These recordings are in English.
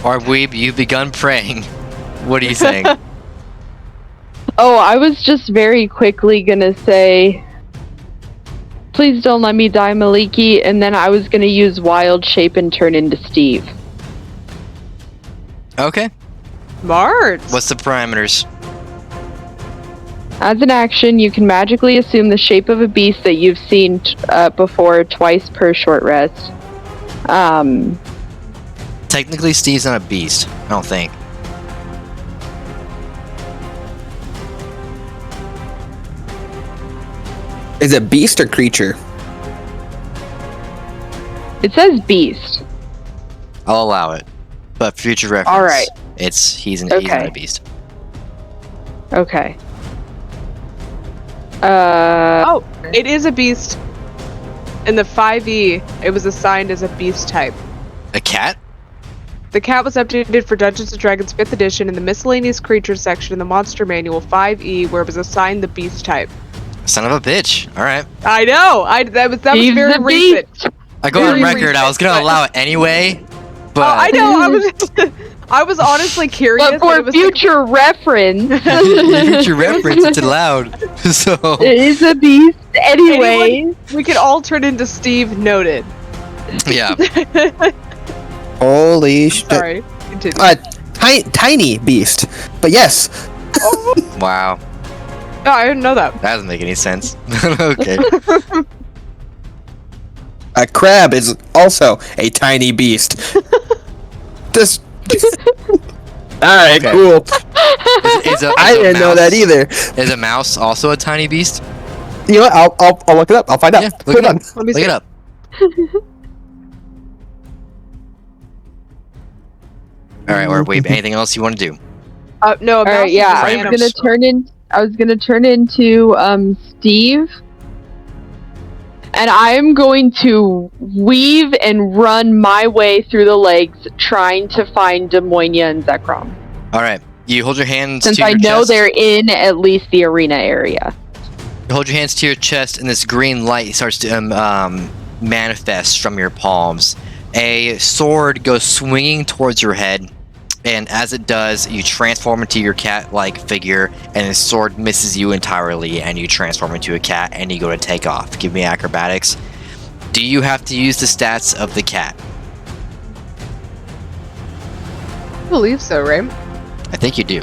Or Weeb, you've begun praying. What are you saying? Oh, I was just very quickly gonna say, please don't let me die, Maliki, and then I was gonna use Wild Shape and turn into Steve. Okay. Smart. What's the parameters? As an action, you can magically assume the shape of a beast that you've seen before twice per short rest. Technically, Steve's not a beast. I don't think. Is it beast or creature? It says beast. I'll allow it. But for future reference, All right. he's not a beast. Okay. Oh, it is a beast. In the 5e, it was assigned as a beast type. A cat? The cat was updated for Dungeons & Dragons 5th edition in the miscellaneous creatures section in the Monster Manual 5e, where it was assigned the beast type. Son of a bitch. All right. I know. That was very recent. I go on Very record. I recent, was gonna but- allow it anyway, but I know. I was honestly curious. But for future reference, future reference, it's allowed. So it is a beast anyway. We could all turn into Steve. Noted. yeah. Holy shit. Sorry. Continue. Tiny beast. But yes. Wow. No, I didn't know that. That doesn't make any sense. Okay. A crab is also a tiny beast. This. Alright, Okay. cool. I didn't know that either. Is a mouse also a tiny beast? You know what? I'll look it up. I'll find out. Yeah, Put it on. Let me Look see. it up. Alright, or wait, anything else you want to do? No. All right, yeah, I was gonna turn into Steve, and I'm going to weave and run my way through the legs, trying to find Demonia and Zekrom. Alright, you hold your hands Since to your I know chest. they're in at least the arena area. You hold your hands to your chest, and this green light starts to manifest from your palms. A sword goes swinging towards your head, and as it does, you transform into your cat-like figure, and the sword misses you entirely, and you transform into a cat, and you go to take off. Give me acrobatics. Do you have to use the stats of the cat? I believe so, right? I think you do.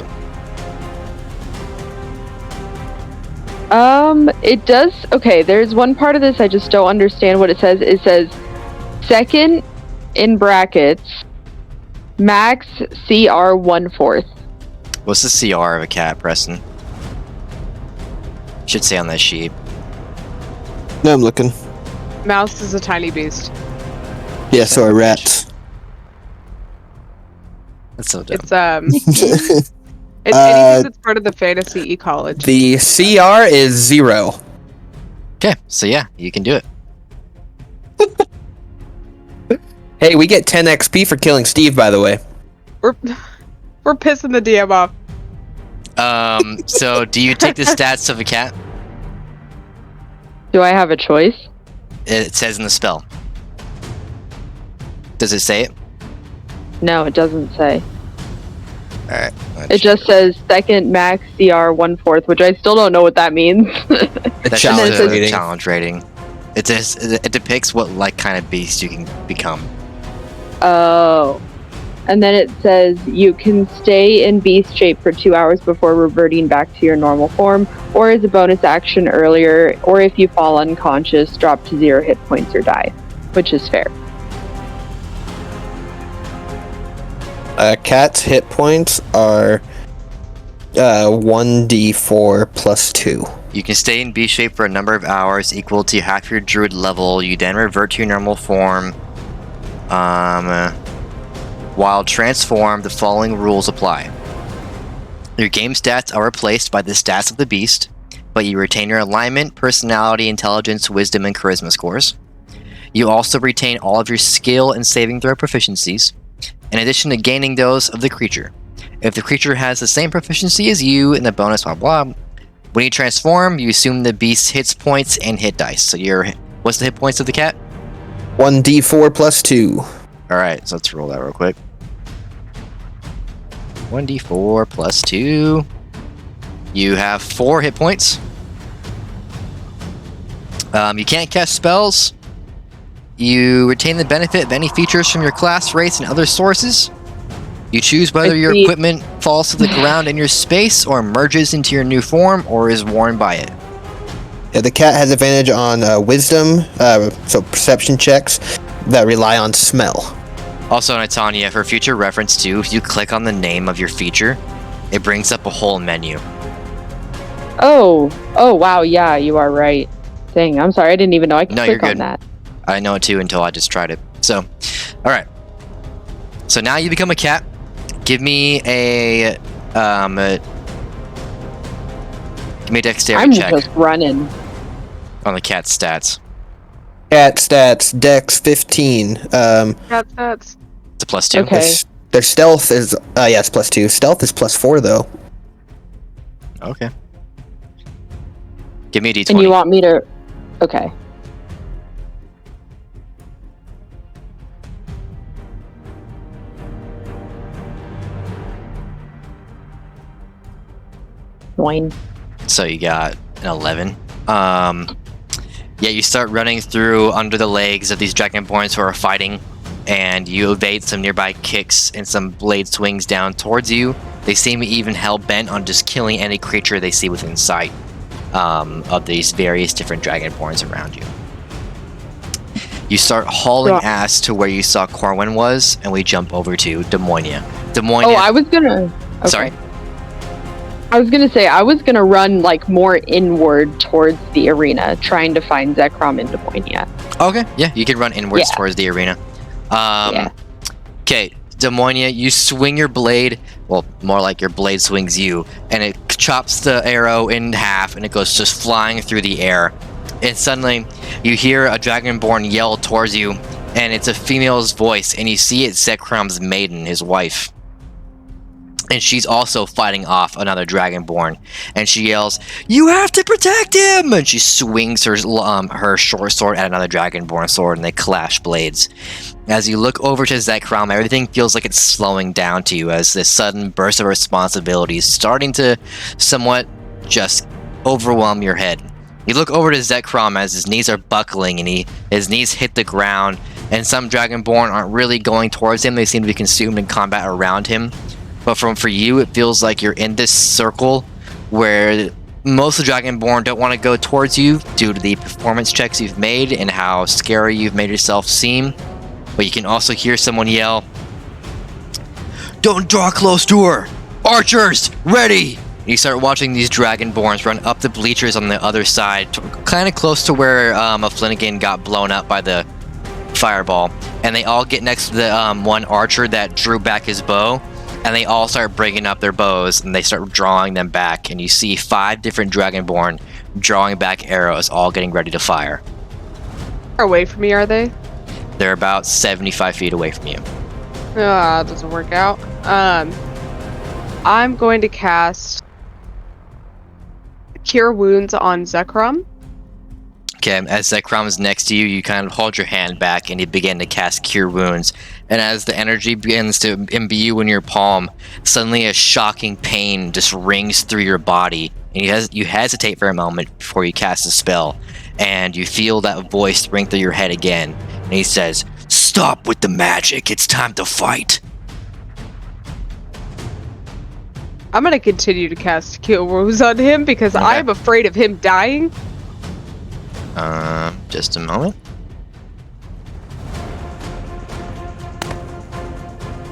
It does. Okay, there's one part of this I just don't understand what it says. It says second in brackets max CR 1/4. What's the CR of a cat, Preston? Should say on that sheet. No, I'm looking. Mouse is a tiny beast. Yeah, so are rats. That's so dumb. It's anything that's part of the fantasy ecology. The CR is 0. Okay, so yeah, you can do it. Hey, we get 10 XP for killing Steve, by the way. We're pissing the DM off. So do you take the stats of a cat? Do I have a choice? It says in the spell. Does it say it? No, it doesn't say. Alright. It just says second max CR 1/4, which I still don't know what that means. That challenge is a rating. challenge rating. It depicts what like kind of beast you can become. Oh. And then it says you can stay in beast shape for 2 hours before reverting back to your normal form, or as a bonus action earlier, or if you fall unconscious, drop to 0 hit points or die, which is fair. Cat's hit points are 1d4 plus 2. You can stay in beast shape for a number of hours equal to half your druid level. You then revert to your normal form. While transformed, the following rules apply. Your game stats are replaced by the stats of the beast, but you retain your alignment, personality, intelligence, wisdom, and charisma scores. You also retain all of your skill and saving throw proficiencies, in addition to gaining those of the creature. If the creature has the same proficiency as you in the bonus blah blah, when you transform, you assume the beast's hit points and hit dice. So what's the hit points of the cat? 1d4 plus 2. Alright, so let's roll that real quick. 1d4 plus 2. You have 4 hit points. You can't cast spells. You retain the benefit of any features from your class, race, and other sources. You choose whether your equipment falls to the ground in your space, or merges into your new form, or is worn by it. Yeah, the cat has advantage on wisdom, so perception checks that rely on smell. Also, Tanya, for future reference too, if you click on the name of your feature, it brings up a whole menu. Oh, wow, yeah, you are right. Dang, I'm sorry, I didn't even know I could click on that. I know it too until I just tried it. So, alright. So now you become a cat. Give me a dexterity check. I'm just running. On the cat's stats. Cat stats, dex 15. Cat stats. It's a plus 2. Okay. Their stealth is, it's plus 2. Stealth is plus 4, though. Okay. Give me a d20. And you want me to... Okay. Nine. So you got an 11. Yeah, you start running through under the legs of these dragonborns who are fighting, and you evade some nearby kicks and some blade swings down towards you. They seem even hell-bent on just killing any creature they see within sight of these various different dragonborns around you. You start hauling ass to where you saw Corwin was, and we jump over to Demonia. Oh, I was gonna... Okay. Sorry? I was gonna say, I was gonna run, like, more inward towards the arena, trying to find Zekrom and Demonia. Okay, yeah, you can run inwards towards the arena. Okay, Demonia, you swing your blade, well, more like your blade swings you, and it chops the arrow in half, and it goes just flying through the air. And suddenly, you hear a dragonborn yell towards you, and it's a female's voice, and you see it's Zekrom's maiden, his wife. And she's also fighting off another dragonborn, and she yells, "You have to protect him!" And she swings her short sword at another dragonborn sword, and they clash blades. As you look over to Zekrom, everything feels like it's slowing down to you as this sudden burst of responsibility is starting to somewhat just overwhelm your head. You look over to Zekrom as his knees are buckling and his knees hit the ground, and some dragonborn aren't really going towards him. They seem to be consumed in combat around him. But for you, it feels like you're in this circle where most of the Dragonborn don't want to go towards you due to the performance checks you've made and how scary you've made yourself seem. But you can also hear someone yell, "Don't draw close to her! Archers, ready!" And you start watching these Dragonborns run up the bleachers on the other side, kind of close to where a Flanagan got blown up by the fireball. And they all get next to the one archer that drew back his bow. And they all start bringing up their bows, and they start drawing them back. And you see 5 different Dragonborn drawing back arrows, all getting ready to fire. How far away from me are they? They're about 75 feet away from you. That doesn't work out. I'm going to cast Cure Wounds on Zekrom. Okay, as Zekrom is next to you, you kind of hold your hand back and you begin to cast Cure Wounds. And as the energy begins to imbue in your palm, suddenly a shocking pain just rings through your body. And you hesitate for a moment before you cast the spell. And you feel that voice ring through your head again. And he says, "Stop with the magic, it's time to fight." I'm going to continue to cast Cure Wounds on him because Okay. I'm afraid of him dying. Just a moment.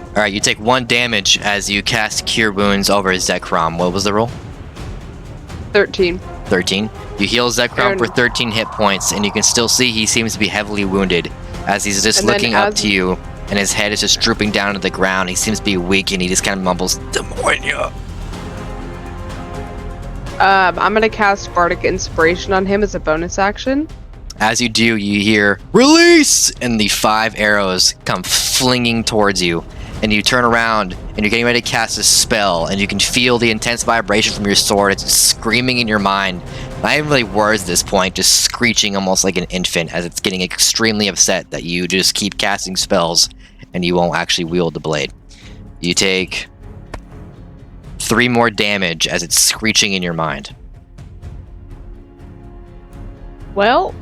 Alright, you take 1 damage as you cast Cure Wounds over Zekrom. What was the roll? 13. 13. You heal Zekrom for 13 hit points, and you can still see he seems to be heavily wounded as he's just looking up to you, and his head is just drooping down to the ground. He seems to be weak, and he just kind of mumbles, "Demonia." I'm going to cast Bardic Inspiration on him as a bonus action. As you do, you hear, "Release!" and the 5 arrows come flinging towards you. And you turn around, and you're getting ready to cast a spell, and you can feel the intense vibration from your sword. It's screaming in your mind. Not even really words at this point, just screeching almost like an infant as it's getting extremely upset that you just keep casting spells, and you won't actually wield the blade. You take 3 more damage as it's screeching in your mind. Well,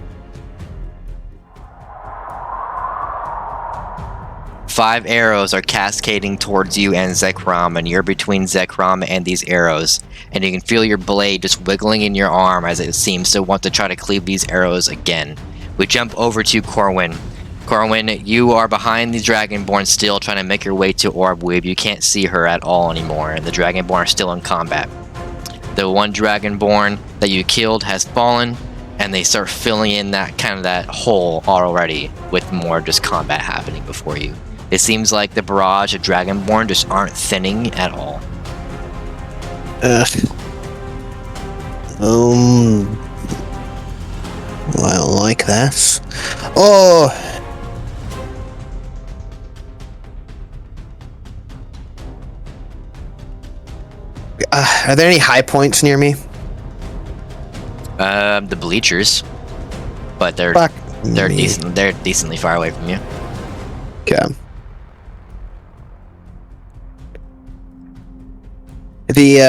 5 arrows are cascading towards you and Zekrom, and you're between Zekrom and these arrows, and you can feel your blade just wiggling in your arm as it seems to want to try to cleave these arrows again. We jump over to Corwin. Corwin, you are behind the Dragonborn still, trying to make your way to Orbweeb. You can't see her at all anymore, and the Dragonborn are still in combat. The one Dragonborn that you killed has fallen, and they start filling in that hole already with more just combat happening before you. It seems like the barrage of Dragonborn just aren't thinning at all. I don't like this. Oh! Are there any high points near me? The bleachers, but they're decent. They're decently far away from you. Okay. The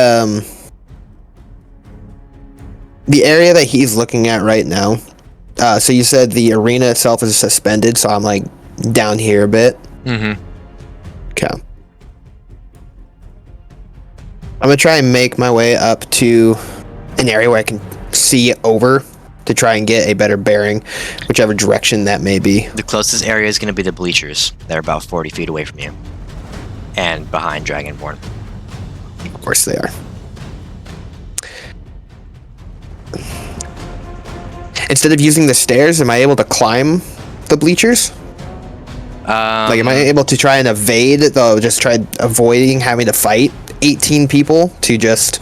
area that he's looking at right now. So you said the arena itself is suspended, so I'm like down here a bit. Mm-hmm. Okay. I'm gonna try and make my way up to an area where I can see over to try and get a better bearing, whichever direction that may be. The closest area is going to be the bleachers. They're about 40 feet away from you, and behind Dragonborn. Of course they are. Instead of using the stairs, am I able to climb the bleachers? Am I able to try and evade, though, just try avoiding having to fight 18 people to just...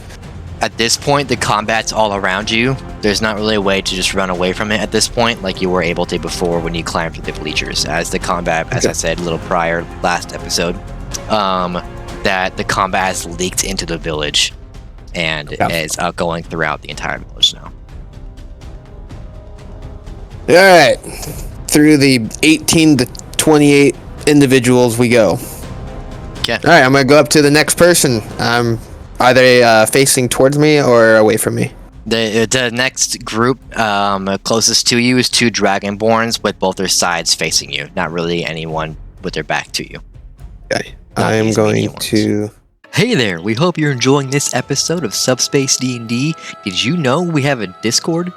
At this point, the combat's all around you. There's not really a way to just run away from it at this point, like you were able to before when you climbed through the bleachers. As the combat, as I said a little prior, last episode, that the combat has leaked into the village and is going throughout the entire village now. Alright. Through the 18 to 28 individuals we go. Okay. Alright, I'm gonna go up to the next person. Are they facing towards me or away from me? The next group closest to you is 2 Dragonborns with both their sides facing you. Not really anyone with their back to you. Okay. I am going to... Hey there, we hope you're enjoying this episode of Subspace D&D. Did you know we have a Discord?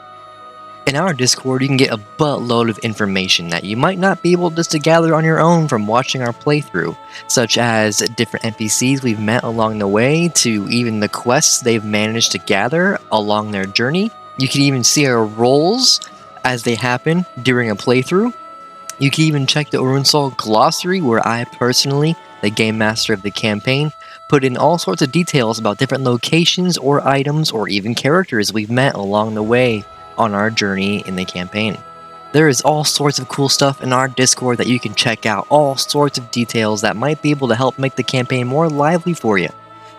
In our Discord, you can get a buttload of information that you might not be able just to gather on your own from watching our playthrough, such as different NPCs we've met along the way, to even the quests they've managed to gather along their journey. You can even see our roles as they happen during a playthrough. You can even check the Orunsoul glossary, where I personally, the game master of the campaign, put in all sorts of details about different locations or items or even characters we've met along the way on our journey in the campaign. There is all sorts of cool stuff in our Discord that you can check out, all sorts of details that might be able to help make the campaign more lively for you.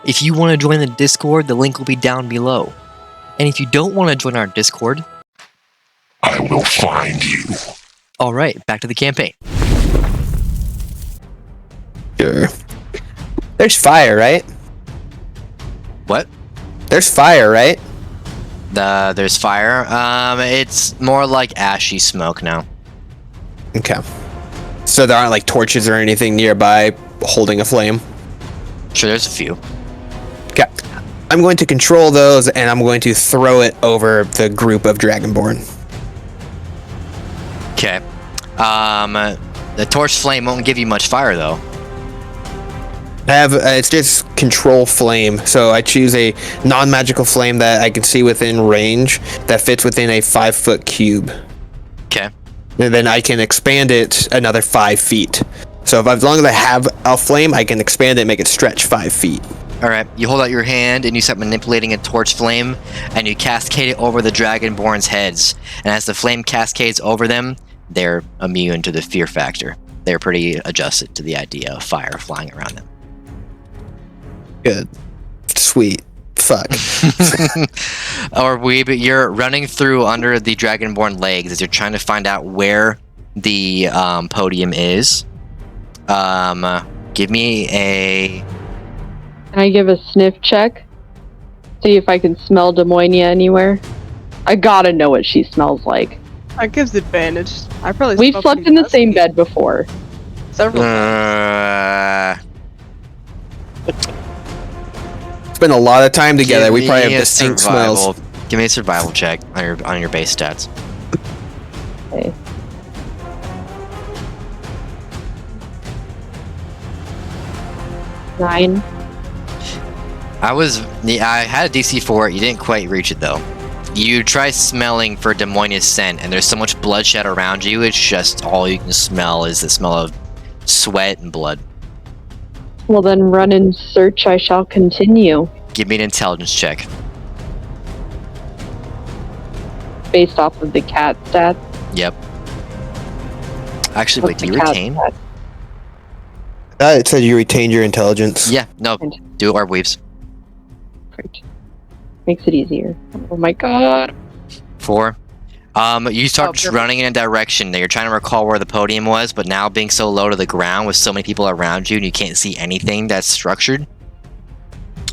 If you want to join the Discord, the link will be down below. And if you don't want to join our Discord, I will find you. Alright, back to the campaign. Sure. There's fire, right? What? There's fire, right? There's fire. It's more like ashy smoke now. Okay. So there aren't like torches or anything nearby holding a flame? Sure, there's a few. Okay. I'm going to control those and I'm going to throw it over the group of Dragonborn. Okay. The torch flame won't give you much fire though. It's just control flame, so I choose a non-magical flame that I can see within range that fits within a 5-foot cube. Okay. And then I can expand it another 5 feet. So as long as I have a flame, I can expand it and make it stretch 5 feet. Alright, you hold out your hand and you start manipulating a torch flame and you cascade it over the Dragonborn's heads. And as the flame cascades over them, they're immune to the fear factor. They're pretty adjusted to the idea of fire flying around them. Good. Sweet. Fuck. You're running through under the Dragonborn legs as you're trying to find out where the podium is. Give me a Can I give a sniff check? See if I can smell Demonia anywhere. I gotta know what she smells like. That gives advantage. I probably. We've smell slept pretty in the nasty same bed before. several times. It's been a lot of time together. We probably have distinct survival. smells. Give me a survival check on your base stats. Okay. Nine. I had a DC for it. You didn't quite reach it though. You try smelling for Demonia's scent, and there's so much bloodshed around you. It's just all you can smell is the smell of sweat and blood. Well then, run and search. I shall continue. Give me an intelligence check. Based off of the cat stats. Yep. Actually, wait. What's Do you the cat retain? stat? It said you retained your intelligence. Yeah. No. Do it. Orb weaves. Great. Makes it easier. Oh my god. 4. You start just perfect. running in a direction that you're trying to recall where the podium was, but now being so low to the ground with so many people around you and you can't see anything that's structured,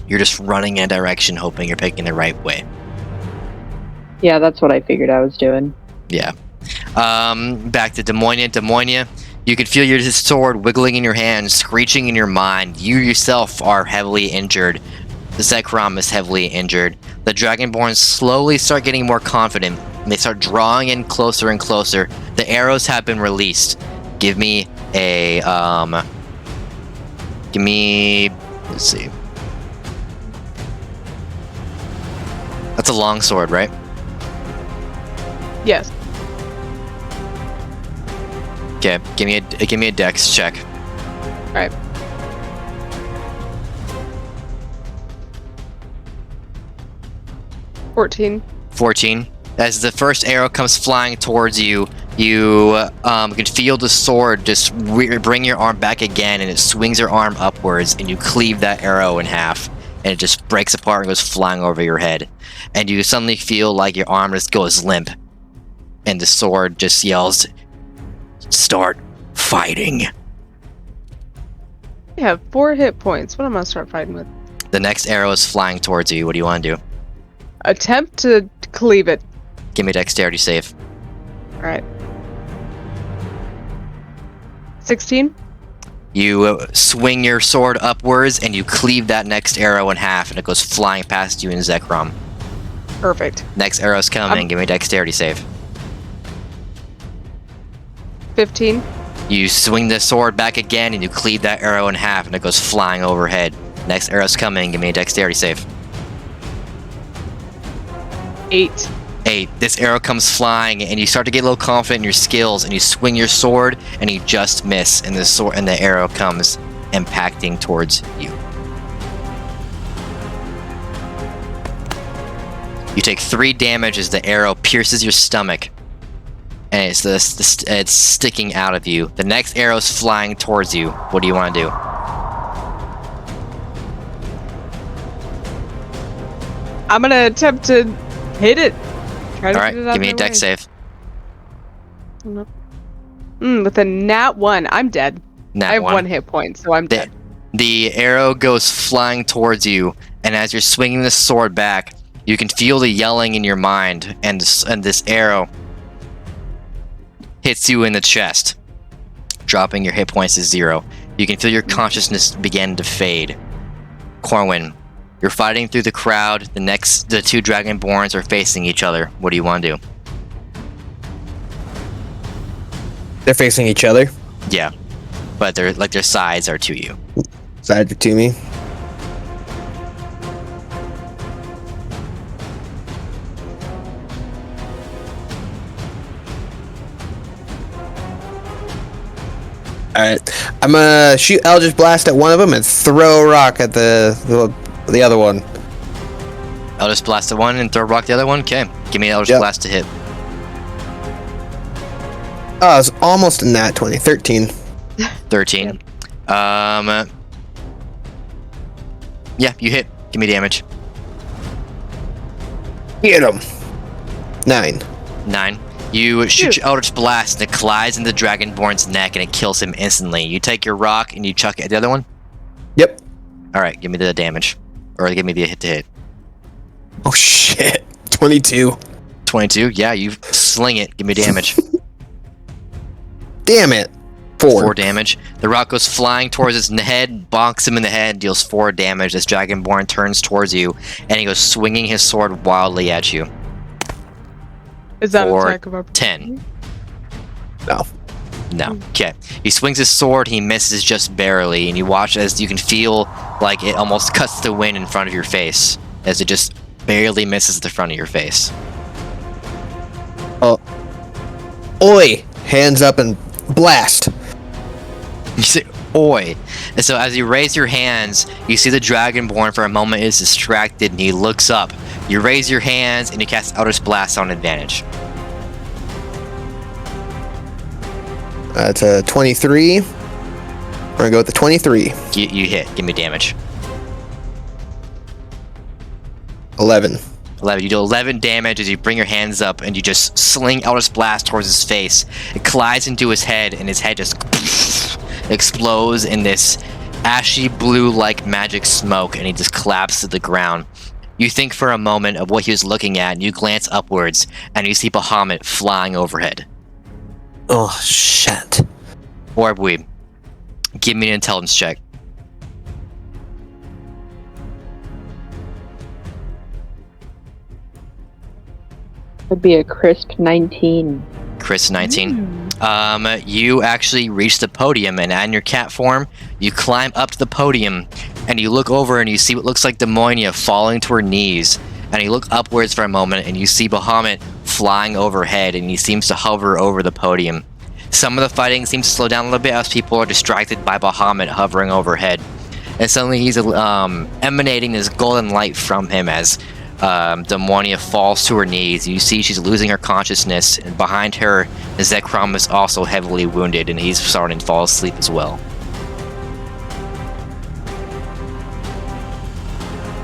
you're just running in a direction hoping you're picking the right way. Yeah, that's what I figured I was doing. Yeah. Back to Demonia. Demonia, you can feel your sword wiggling in your hand, screeching in your mind. You yourself are heavily injured. The Zekrom is heavily injured. The Dragonborn slowly start getting more confident. And they start drawing in closer and closer. The arrows have been released. Give me a, let's see. That's a long sword, right? Yes. Okay, give me a dex check. Alright. $14. 14. As the first arrow comes flying towards you, you can feel the sword just bring your arm back again, and it swings your arm upwards, and you cleave that arrow in half, and it just breaks apart and goes flying over your head. And you suddenly feel like your arm just goes limp, and the sword just yells, "Start fighting." I have 4 hit points. What am I gonna start fighting with? The next arrow is flying towards you. What do you want to do? Attempt to cleave it. Give me a dexterity save. Alright. 16? You swing your sword upwards, and you cleave that next arrow in half, and it goes flying past you in Zekrom. Perfect. Next arrow's coming. Give me a dexterity save. 15? You swing the sword back again, and you cleave that arrow in half, and it goes flying overhead. Next arrow's coming. Give me a dexterity save. 8. 8. This arrow comes flying, and you start to get a little confident in your skills, and you swing your sword, and you just miss, and the arrow comes impacting towards you. You take 3 damage as the arrow pierces your stomach, and it's sticking out of you. The next arrow's flying towards you. What do you want to do? I'm gonna attempt to hit it. Try to All right, get it out give me a of my dex way. save. With a nat 1, I'm dead. Nat I have 1. 1 hit point, so I'm dead. The arrow goes flying towards you, and as you're swinging the sword back, you can feel the yelling in your mind, and this arrow hits you in the chest, dropping your hit points to 0. You can feel your consciousness begin to fade. Corwin, you're fighting through the crowd. The 2 Dragonborns are facing each other. What do you want to do? They're facing each other. Yeah, but their sides are to you. Side to me. Alright. I'm gonna shoot Eldritch Blast at one of them and throw a rock at the other one. Eldritch Blast the one and throw a rock the other one? Okay. Give me an Eldritch Yep. Blast to hit. Oh, it's almost in that 20. 13. 13. Yeah, you hit. Give me damage. Get him. 9. 9. You shoot your Eldritch Blast, and it collides into the Dragonborn's neck, and it kills him instantly. You take your rock, and you chuck it at the other one? Yep. All right, give me the damage, or give me the hit to hit. Oh shit! 22. 22. Yeah, you sling it. Give me damage. Damn it! 4 damage. The rock goes flying towards his head, bonks him in the head, deals 4 damage. This Dragonborn turns towards you, and he goes swinging his sword wildly at you. Is that an For attack of opportunity? No. No. Okay. He swings his sword, he misses just barely, and you watch as you can feel like it almost cuts the wind in front of your face, as it just barely misses the front of your face. Oh. Oi! Hands up and blast. You say, oi. And so as you raise your hands, you see the Dragonborn for a moment is distracted, and he looks up. You raise your hands, and you cast Eldritch Blast on advantage. That's a 23. We're gonna go with the 23. You hit. Give me damage. 11. 11. You do 11 damage as you bring your hands up and you just sling Eldritch Blast towards his face. It collides into his head, and his head just explodes in this ashy blue-like magic smoke, and he just collapses to the ground. You think for a moment of what he was looking at, and you glance upwards, and you see Bahamut flying overhead. Oh shit. Orbweeb, give me an intelligence check. Would be a crisp 19. Chris, 19. You actually reach the podium, and in your cat form, you climb up to the podium, and you look over and you see what looks like Demonia falling to her knees. And you look upwards for a moment, and you see Bahamut flying overhead, and he seems to hover over the podium. Some of the fighting seems to slow down a little bit as people are distracted by Bahamut hovering overhead. And suddenly he's emanating this golden light from him as Demonia falls to her knees. You see she's losing her consciousness, and behind her, Zekrom is also heavily wounded, and he's starting to fall asleep as well.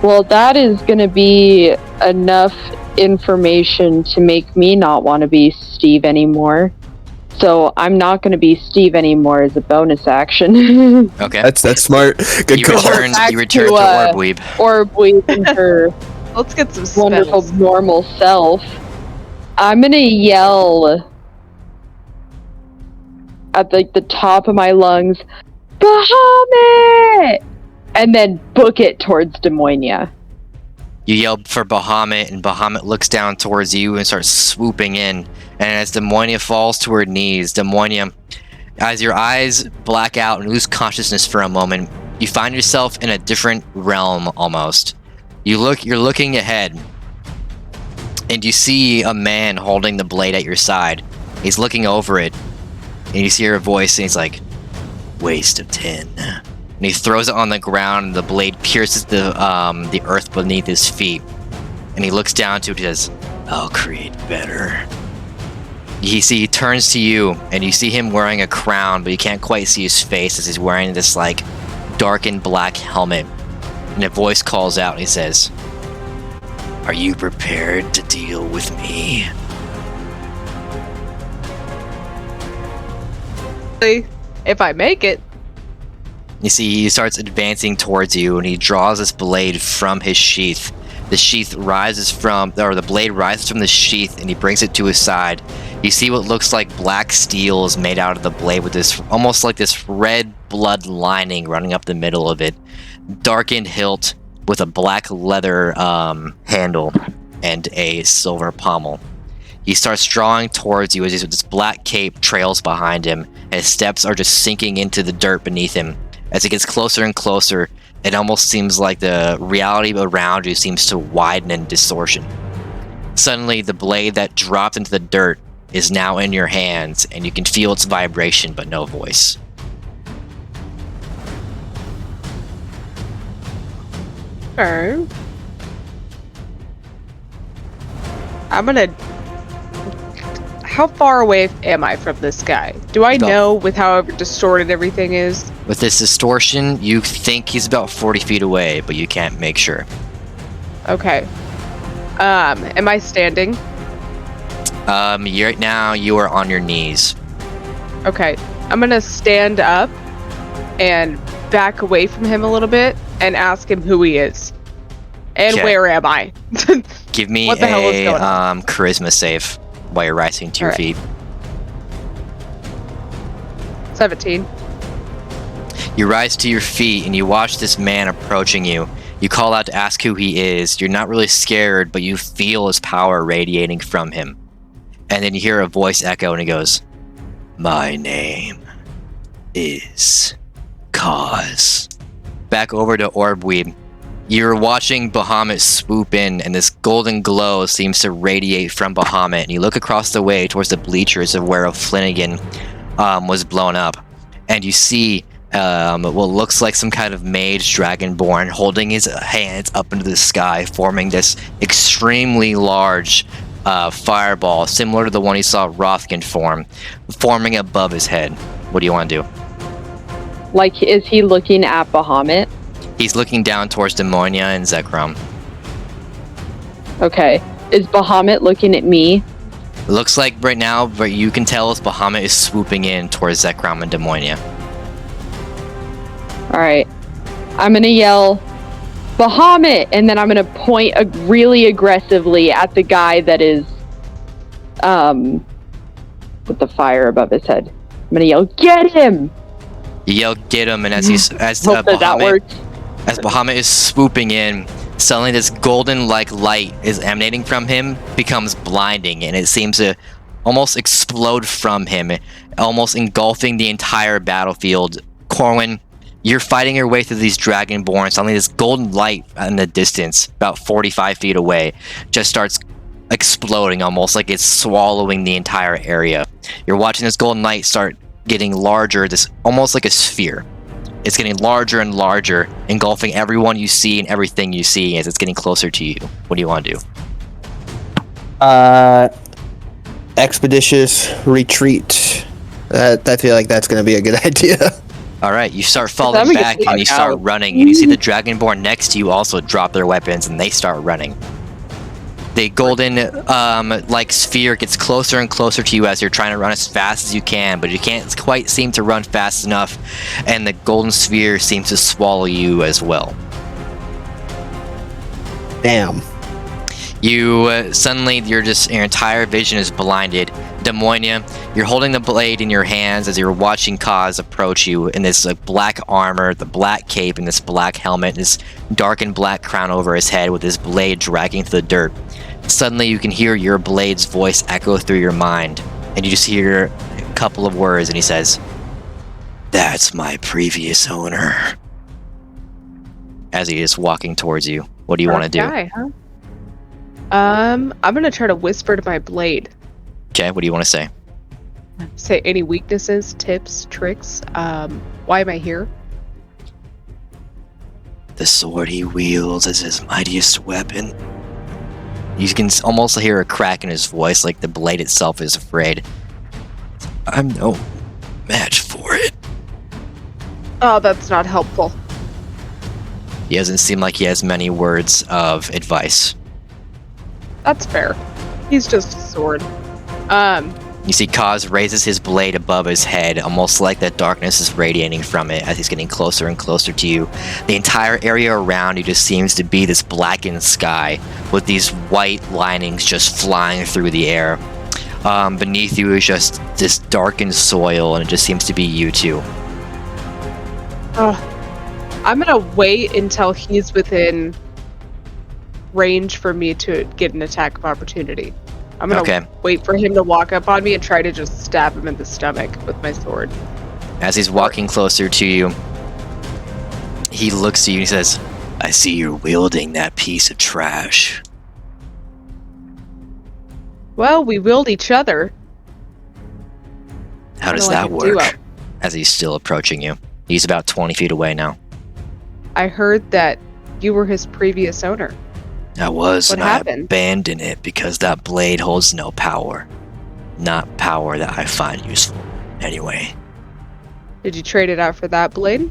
Well, that is going to be enough information to make me not want to be Steve anymore. So I'm not going to be Steve anymore as a bonus action. Okay. That's smart. Good You call. return Back to to, Orbweeb. Orbweeb and her Let's get some spells. wonderful normal self. I'm going to yell at the top of my lungs, Bahamut! And then book it towards Demonia. You yell for Bahamut, and Bahamut looks down towards you and starts swooping in. And as Demonia falls to her knees, Demonia, as your eyes black out and lose consciousness for a moment, you find yourself in a different realm almost. You're looking ahead, and you see a man holding the blade at your side. He's looking over it, and you hear a voice, and he's like, "Waste of 10." And he throws it on the ground, and the blade pierces the earth beneath his feet. And he looks down to it and says, "I'll create better." He turns to you, and you see him wearing a crown, but you can't quite see his face as he's wearing this like darkened black helmet. And a voice calls out, and he says, "Are you prepared to deal with me?" If I make it. You see, he starts advancing towards you, and he draws this blade from his sheath. The blade rises from the sheath, and he brings it to his side. You see what looks like black steel is made out of the blade with this, almost like this red blood lining running up the middle of it. Darkened hilt with a black leather handle and a silver pommel. He starts drawing towards you as this black cape trails behind him, and his steps are just sinking into the dirt beneath him. As it gets closer and closer, it almost seems like the reality around you seems to widen in distortion. Suddenly, the blade that dropped into the dirt is now in your hands, and you can feel its vibration but no voice. Okay. I'm gonna... How far away am I from this guy? Do I About- know with however distorted everything is? With this distortion, you think he's about 40 feet away, but you can't make sure. Okay. Am I standing? Right now, you are on your knees. Okay. I'm gonna stand up and back away from him a little bit and ask him who he is. And Okay. where am I? Give me What the hell is a going on? charisma save while you're rising to your Alright. feet. 17. You rise to your feet and you watch this man approaching you. You call out to ask who he is. You're not really scared, but you feel his power radiating from him. And then you hear a voice echo and he goes, "My name is Cause." Back over to Orbweeb. You're watching Bahamut swoop in, and this golden glow seems to radiate from Bahamut. And you look across the way towards the bleachers of where O'Flanagan was blown up. And you see what looks like some kind of mage dragonborn holding his hands up into the sky, forming this extremely large fireball, similar to the one you saw Rothkin forming above his head. What do you want to do? Like, is he looking at Bahamut? He's looking down towards Demonia and Zekrom. Okay. Is Bahamut looking at me? It looks like right now, but you can tell as Bahamut is swooping in towards Zekrom and Demonia. Alright. I'm gonna yell, Bahamut! And then I'm gonna point really aggressively at the guy that is, with the fire above his head. I'm gonna yell, get him! You yell, "Get him!" And as Hope that works. Bahamut is swooping in, suddenly this golden-like light is emanating from him, becomes blinding, and it seems to almost explode from him, almost engulfing the entire battlefield. Corwin, you're fighting your way through these dragonborn. Suddenly this golden light in the distance, about 45 feet away, just starts exploding, almost like it's swallowing the entire area. You're watching this golden light start getting larger, this almost like a sphere. It's getting larger and larger, engulfing everyone you see and everything you see as it's getting closer to you. What do you want to do? Expeditious retreat. I feel like that's going to be a good idea. Alright, you start falling Let me get back the and you fuck start out. running, and you see the dragonborn next to you also drop their weapons and they start running. The golden like sphere gets closer and closer to you as you're trying to run as fast as you can, but you can't quite seem to run fast enough, and the golden sphere seems to swallow you as well. Damn. You suddenly your entire vision is blinded. Demonia, you're holding the blade in your hands as you're watching Kaz approach you in this black armor, the black cape, and this black helmet, this dark and black crown over his head with his blade dragging through the dirt. Suddenly you can hear your blade's voice echo through your mind, and you just hear a couple of words, and he says, "That's my previous owner." As he is walking towards you. What do you want to do? Guy, huh? I'm gonna try to whisper to my blade. Okay, what do you want to say? Say any weaknesses, tips, tricks. Why am I here? The sword he wields is his mightiest weapon. You can almost hear a crack in his voice, like the blade itself is afraid. I'm no match for it. Oh, that's not helpful. He doesn't seem like he has many words of advice. That's fair. He's just a sword. You see Kaz raises his blade above his head, almost like that darkness is radiating from it as he's getting closer and closer to you. The entire area around you just seems to be this blackened sky with these white linings just flying through the air. Beneath you is just this darkened soil, and it just seems to be you two. I'm gonna wait until he's within range for me to get an attack of opportunity. I'm gonna wait for him to walk up on me and try to just stab him in the stomach with my sword. As he's walking closer to you, he looks at you and he says, "I see you're wielding that piece of trash." Well, we wield each other. How does that work? As he's still approaching you. He's about 20 feet away now. I heard that you were his previous owner. I was, What and happened? I abandoned it because that blade holds no power. Not power that I find useful. Anyway. Did you trade it out for that blade?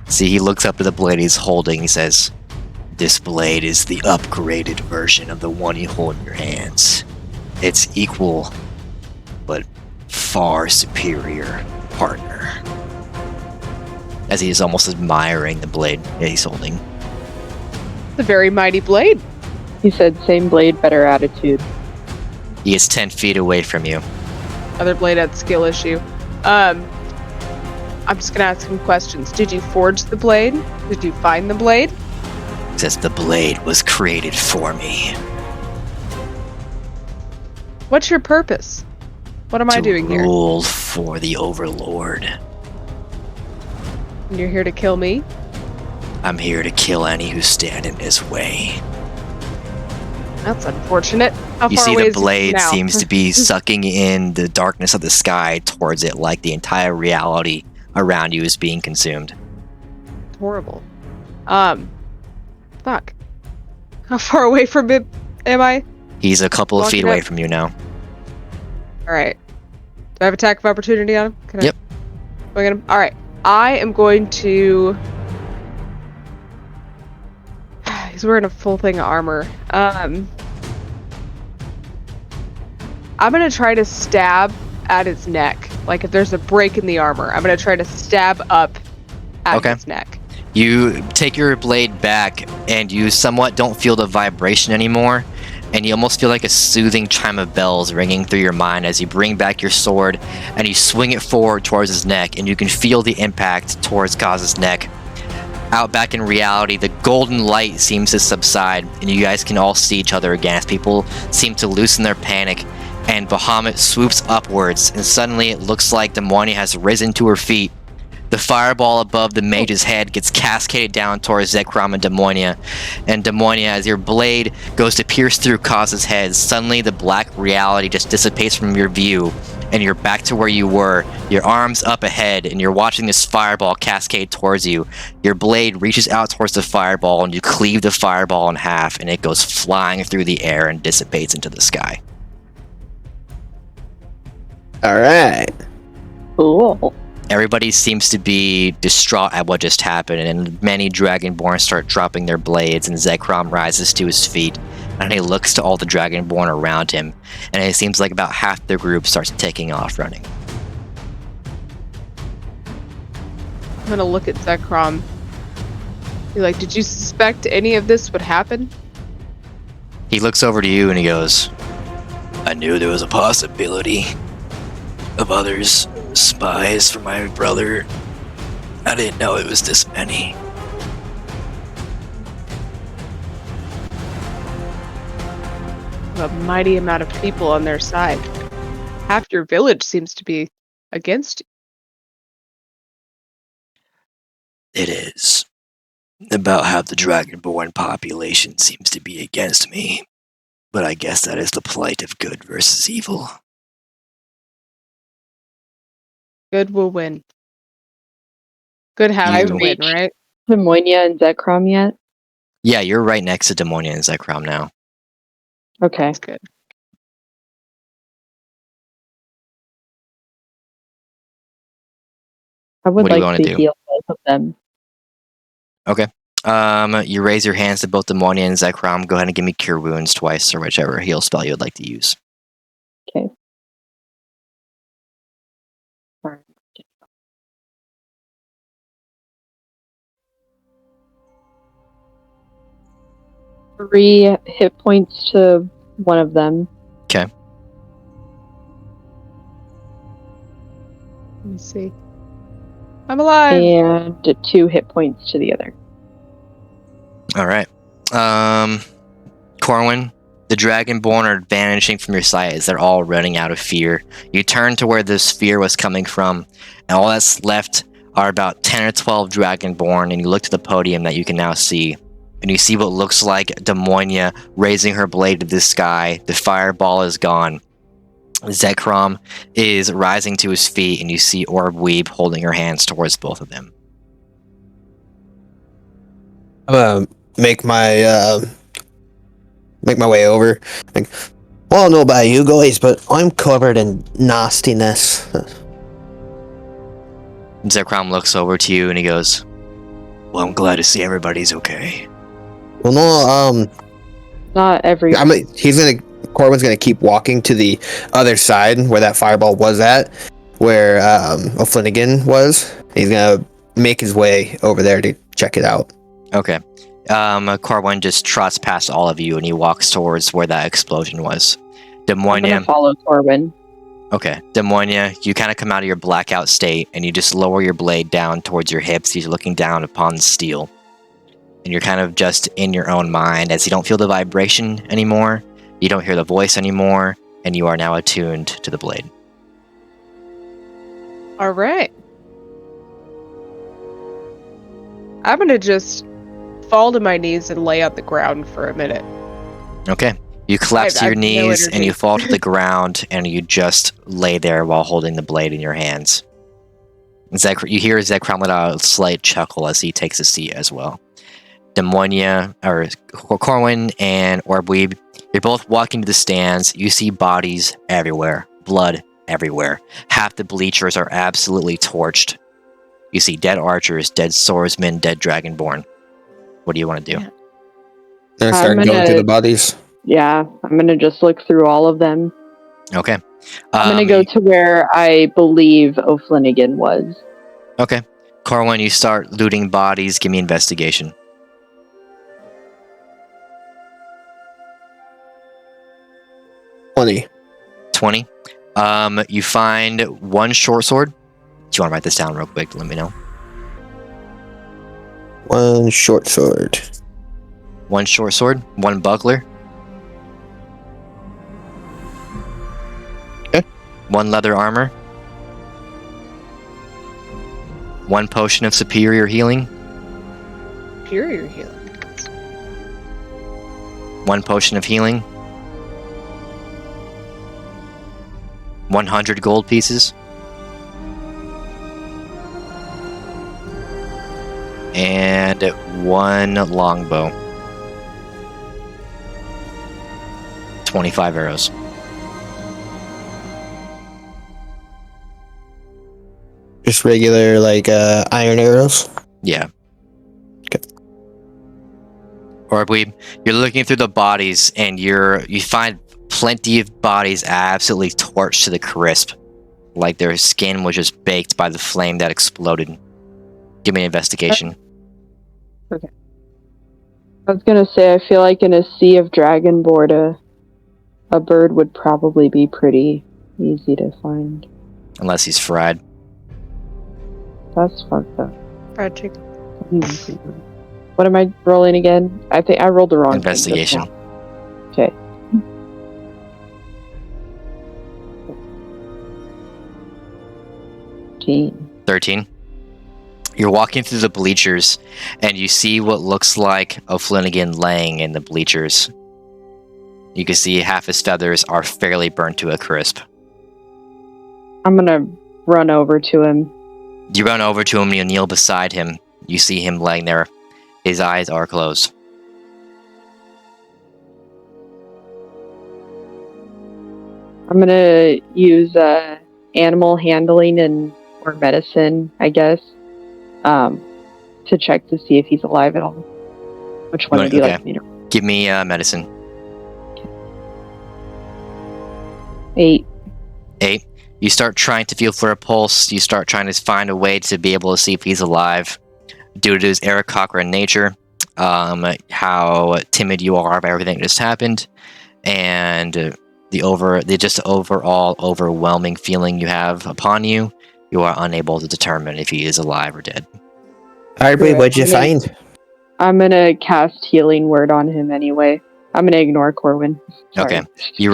See, he looks up at the blade he's holding. He says, "This blade is the upgraded version of the one you hold in your hands. It's equal, but far superior partner." as he's almost admiring the blade that he's holding. It's a very mighty blade. He said, same blade, better attitude. He is 10 feet away from you. Other blade had skill issue. I'm just gonna ask him questions. Did you forge the blade? Did you find the blade? He says, the blade was created for me. What's your purpose? What am I doing here? To rule for the Overlord. And you're here to kill me? I'm here to kill any who stand in his way. That's unfortunate. How You far see away the is he blade now? seems to be sucking in the darkness of the sky towards it, like the entire reality around you is being consumed. Horrible. Fuck. How far away from it am I? He's a couple of feet Walking away up. from you now. Alright. Do I have attack of opportunity on him? Can Yep. I swing at him? Alright. I am going to... He's wearing a full thing of armor. I'm gonna try to stab at his neck. Like if there's a break in the armor, I'm gonna try to stab up at his neck. You take your blade back and you somewhat don't feel the vibration anymore, and you almost feel like a soothing chime of bells ringing through your mind as you bring back your sword and you swing it forward towards his neck, and you can feel the impact towards Kaz's neck. Out back in reality, the golden light seems to subside, and you guys can all see each other again as people seem to loosen their panic, and Bahamut swoops upwards, and suddenly it looks like Demonia has risen to her feet. The fireball above the mage's head gets cascaded down towards Zekrom and Demonia. And Demonia, as your blade goes to pierce through Kaz's head, suddenly the black reality just dissipates from your view, and you're back to where you were, your arms up ahead, and you're watching this fireball cascade towards you. Your blade reaches out towards the fireball, and you cleave the fireball in half, and it goes flying through the air and dissipates into the sky. Alright. Cool. Everybody seems to be distraught at what just happened, and many Dragonborn start dropping their blades, and Zekrom rises to his feet, and he looks to all the Dragonborn around him, and it seems like about half the group starts taking off running. I'm gonna look at Zekrom. Be like, did you suspect any of this would happen? He looks over to you and he goes, I knew there was a possibility of others spies for my brother. I didn't know it was this many. A mighty amount of people on their side. Half your village seems to be against you. It is. About half the Dragonborn population seems to be against me. But I guess that is the plight of good versus evil. Good will win. Good has to win, right? Demonia and Zekrom yet? Yeah, you're right next to Demonia and Zekrom now. Okay. That's good. I would What do you like wanna to do? heal both of them. Okay. You raise your hands to both Demonia and Zekrom. Go ahead and give me Cure Wounds twice, or whichever heal spell you would like to use. Okay. Alright. 3 hit points to one of them. Okay. Let me see. I'm alive! And 2 hit points to the other. All right. Corwin, the Dragonborn are vanishing from your sight as they're all running out of fear. You turn to where this fear was coming from, and all that's left are about 10 or 12 Dragonborn, and you look to the podium that you can now see, and you see what looks like Demonia raising her blade to the sky. The fireball is gone. Zekrom is rising to his feet, and you see Orb Weeb holding her hands towards both of them. I'm gonna make my way over. Like, well, I don't know about you guys, but I'm covered in nastiness. Zekrom looks over to you and he goes, well, I'm glad to see everybody's okay. Well, no, Not every. Corwin's gonna keep walking to the other side where that fireball was at, where O'Flanagan was. He's gonna make his way over there to check it out. Okay. Corwin just trots past all of you, and he walks towards where that explosion was. I'm gonna follow Corwin. Okay. Demonia, you kind of come out of your blackout state, and you just lower your blade down towards your hips. You're looking down upon the steel. And you're kind of just in your own mind, as you don't feel the vibration anymore, you don't hear the voice anymore, and you are now attuned to the blade. All right. I'm gonna just fall to my knees and lay on the ground for a minute. Okay. You collapse to your knees and you fall to the ground, and you just lay there while holding the blade in your hands. You hear Zekrom let out a slight chuckle as he takes a seat as well. Demonia, or Corwin and Orbweeb, you're both walking to the stands. You see bodies everywhere, blood everywhere. Half the bleachers are absolutely torched. You see dead archers, dead swordsmen, dead dragonborn. What do you want to do? Then I start going through the bodies. Yeah, I'm gonna just look through all of them. Okay. I'm gonna go to where I believe O'Flanagan was. Okay. Corwin, you start looting bodies. Give me investigation. 20. You find one short sword. Do you want to write this down real quick? Let me know. One short sword. One short sword. One buckler. Okay. One leather armor. One potion of superior healing. Superior healing. One potion of healing. 100 gold pieces. And one longbow. 25 arrows. Just regular, iron arrows? Yeah. Okay. Orbweeb, you're looking through the bodies, and you find plenty of bodies absolutely torched to the crisp. Like their skin was just baked by the flame that exploded. Give me an investigation. Okay. I was gonna say, I feel like in a sea of dragonborn, a bird would probably be pretty easy to find. Unless he's fried. That's fucked up. Fried chicken. What am I rolling again? I think I rolled the wrong investigation. Okay. Team. 13. You're walking through the bleachers, and you see what looks like O'Flanagan laying in the bleachers. You can see half his feathers are fairly burnt to a crisp. I'm gonna run over to him. You run over to him and you kneel beside him. You see him laying there. His eyes are closed. I'm gonna use animal handling or medicine, I guess, to check to see if he's alive at all. Which one would you like me to? Give me medicine. 8. 8. You start trying to feel for a pulse. You start trying to find a way to be able to see if he's alive. Due to his Aarakocra nature, how timid you are about everything that just happened, and the overall overwhelming feeling you have upon you, you are unable to determine if he is alive or dead. Alright, what'd you find? I'm gonna cast Healing Word on him anyway. I'm gonna ignore Corwin. Sorry. Okay. You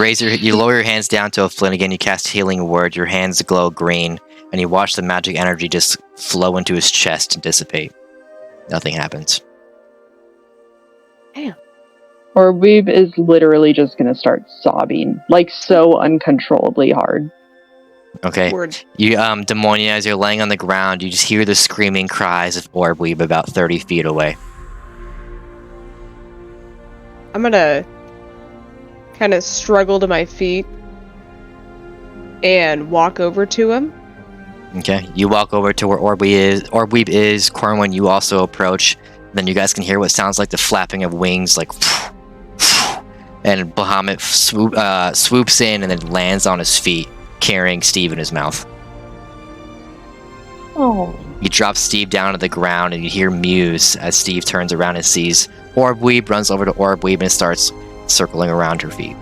lower your hands down to O'Flanagan, you cast Healing Word, your hands glow green, and you watch the magic energy just flow into his chest and dissipate. Nothing happens. Damn. Orbweeb is literally just gonna start sobbing, so uncontrollably hard. Okay. Word. You, Demonia, as you're laying on the ground, you just hear the screaming cries of Orbweeb about 30 feet away. I'm gonna kind of struggle to my feet and walk over to him. Okay, you walk over to where Orbweeb is. Corwin, you also approach. Then you guys can hear what sounds like the flapping of wings, and Bahamut swoops in and then lands on his feet, carrying Steve in his mouth. Oh. You drop Steve down to the ground, and you hear Muse as Steve turns around and sees Orbweeb, runs over to Orbweeb, and starts circling around her feet.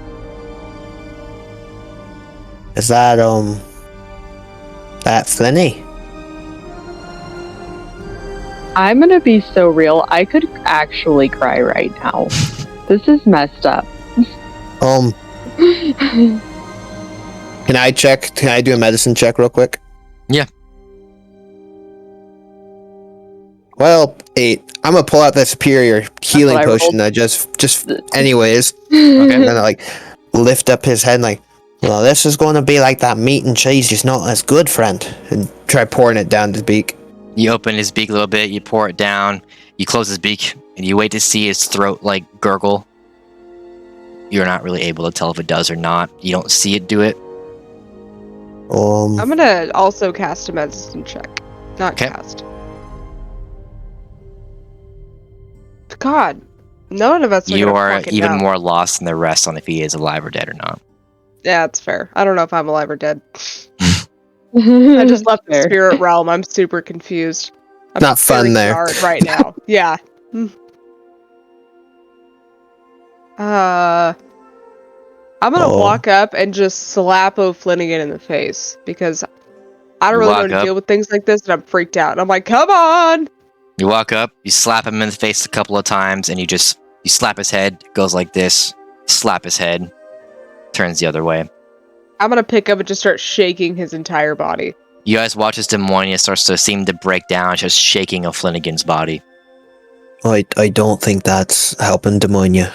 Is that Flinny? I'm gonna be so real. I could actually cry right now. This is messed up. Can I check? Can I do a medicine check real quick? Yeah. Well, 8. I'm gonna pull out that superior healing potion. I just anyways. Okay. And then I lift up his head and well, this is going to be like that meat and cheese, just not as good, friend. And try pouring it down his beak. You open his beak a little bit, you pour it down, you close his beak, and you wait to see his throat gurgle. You're not really able to tell if it does or not. You don't see it do it. I'm gonna also cast a medicine check. Not cast. God, none of us are You are even know. more lost than the rest on if he is alive or dead or not. Yeah, that's fair. I don't know if I'm alive or dead. I just left the spirit realm. I'm super confused. I'm not fun there right now. Yeah. I'm gonna walk up and just slap O'Flanagan in the face because I don't really know how to deal with things like this, and I'm freaked out. And I'm like, "Come on!" You walk up, you slap him in the face a couple of times, and you slap his head. Goes like this. Slap his head. Turns the other way. I'm gonna pick up and just start shaking his entire body. You guys watch as Demonia starts to seem to break down, just shaking O'Flanagan's body. I don't think that's helping Demonia.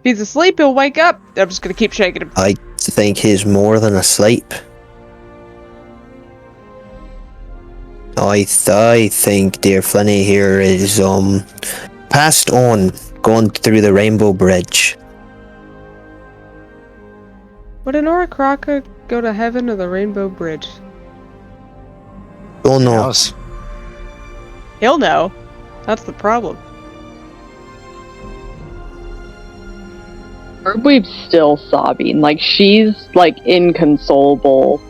If he's asleep, he'll wake up. I'm just gonna keep shaking him. I think he's more than asleep. I think dear Flinny here is passed on, going through the Rainbow Bridge. Would an Oracraka go to heaven or the Rainbow Bridge? Don't know. He'll know. That's the problem. Orbweeb's still sobbing. She's inconsolable.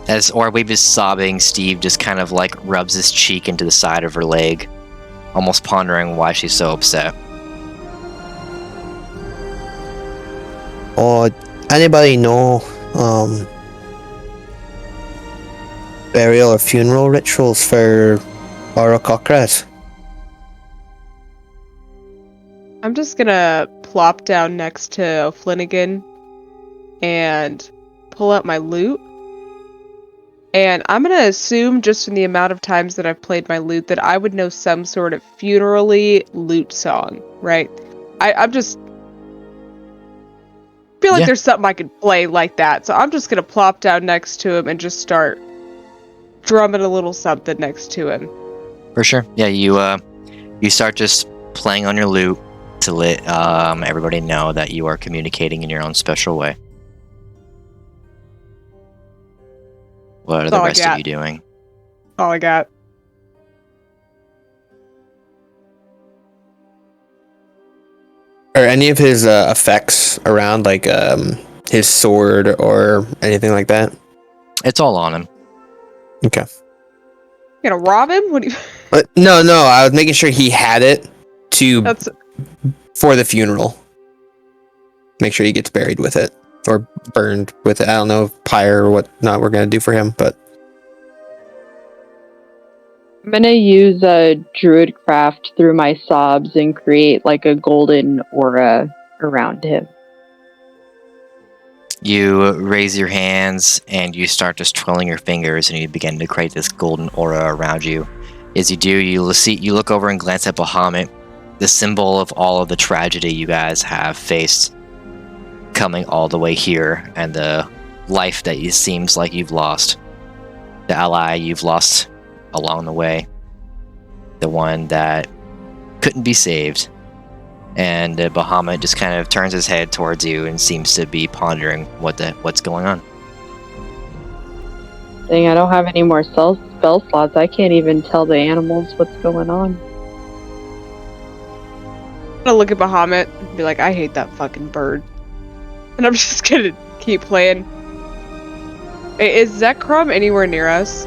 As Orweeb is sobbing, Steve just kind of rubs his cheek into the side of her leg, almost pondering why she's so upset. Anybody know burial or funeral rituals for Oracraka? I'm just gonna plop down next to O'Flanagan and pull out my lute. And I'm gonna assume, just from the amount of times that I've played my lute, that I would know some sort of funerally lute song, right? I'm just feel like there's something I could play like that. So I'm just gonna plop down next to him and just start drumming a little something next to him. For sure. Yeah, you start just playing on your lute to let everybody know that you are communicating in your own special way. What are the rest of you doing? All I got. Are any of his effects around, his sword or anything like that? It's all on him. Okay. You gonna rob him? What do you... No, I was making sure he had it for the funeral. Make sure he gets buried with it. Or burned with it. I don't know if pyre or whatnot we're going to do for him, but... I'm going to use a druid craft through my sobs and create a golden aura around him. You raise your hands and you start just twirling your fingers and you begin to create this golden aura around you. As you do, you look over and glance at Bahamut, the symbol of all of the tragedy you guys have faced coming all the way here, and the life that it seems like you've lost, the ally you've lost along the way, the one that couldn't be saved. And Bahamut just kind of turns his head towards you and seems to be pondering what's going on. Dang, I don't have any more spell slots. I can't even tell the animals what's going on. I'm gonna look at Bahamut and be like, I hate that fucking bird. And I'm just gonna keep playing. Is Zekrom anywhere near us?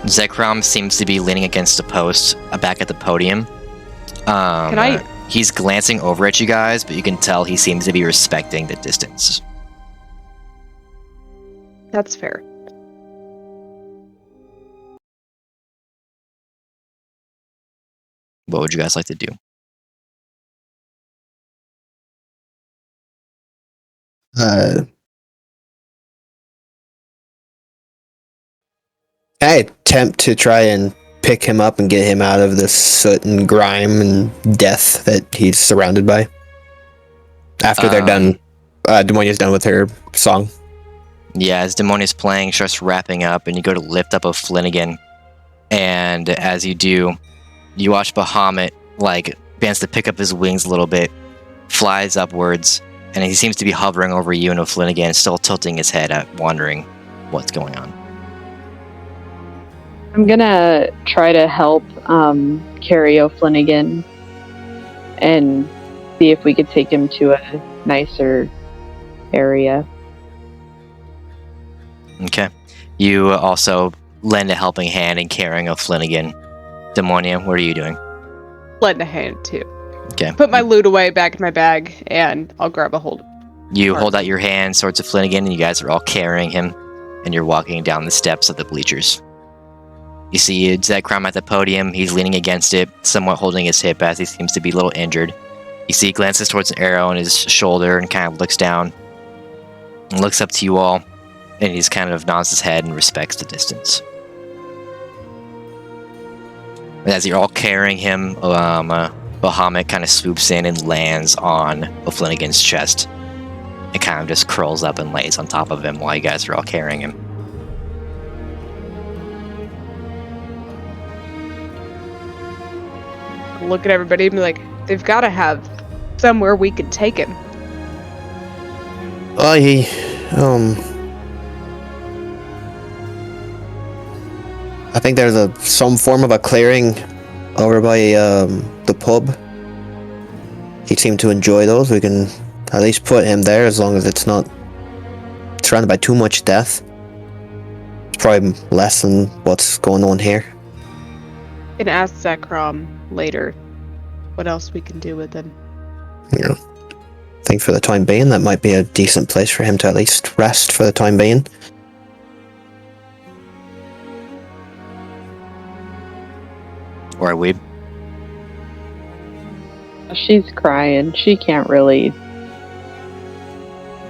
Zekrom seems to be leaning against a post back at the podium. He's glancing over at you guys, but you can tell he seems to be respecting the distance. That's fair. What would you guys like to do? I attempt to try and pick him up and get him out of the soot and grime and death that he's surrounded by. After they're done, Demonia's done with her song. Yeah, as Demonia's playing, starts wrapping up, and you go to lift up O'Flanagan. And as you do, you watch Bahamut, begins to pick up his wings a little bit, flies upwards, and he seems to be hovering over you and O'Flanagan, still tilting his head at wondering what's going on. I'm gonna try to help carry O'Flanagan and see if we could take him to a nicer area. Okay. You also lend a helping hand in carrying O'Flanagan. Demonia, what are you doing? Lend a hand too. Okay. Put my loot away back in my bag, and I'll grab a hold. You hold out your hand towards O'Flanagan, and you guys are all carrying him, and you're walking down the steps of the bleachers. You see Zekrom at the podium. He's leaning against it, somewhat holding his hip as he seems to be a little injured. You see he glances towards an arrow on his shoulder and kind of looks down and looks up to you all, and he's kind of nods his head and respects the distance. And as you're all carrying him, Bahamut kind of swoops in and lands on O'Flanagan's chest. It kind of just curls up and lays on top of him while you guys are all carrying him. Look at everybody and be like, they've got to have somewhere we could take him. I think there's some form of a clearing over by the pub. He seemed to enjoy those. We can at least put him there as long as it's not surrounded by too much death. It's probably less than what's going on here. And ask Zekrom later what else we can do with him. Yeah. I think for the time being, that might be a decent place for him to at least rest for the time being. Or a weeb. She's crying. She can't really.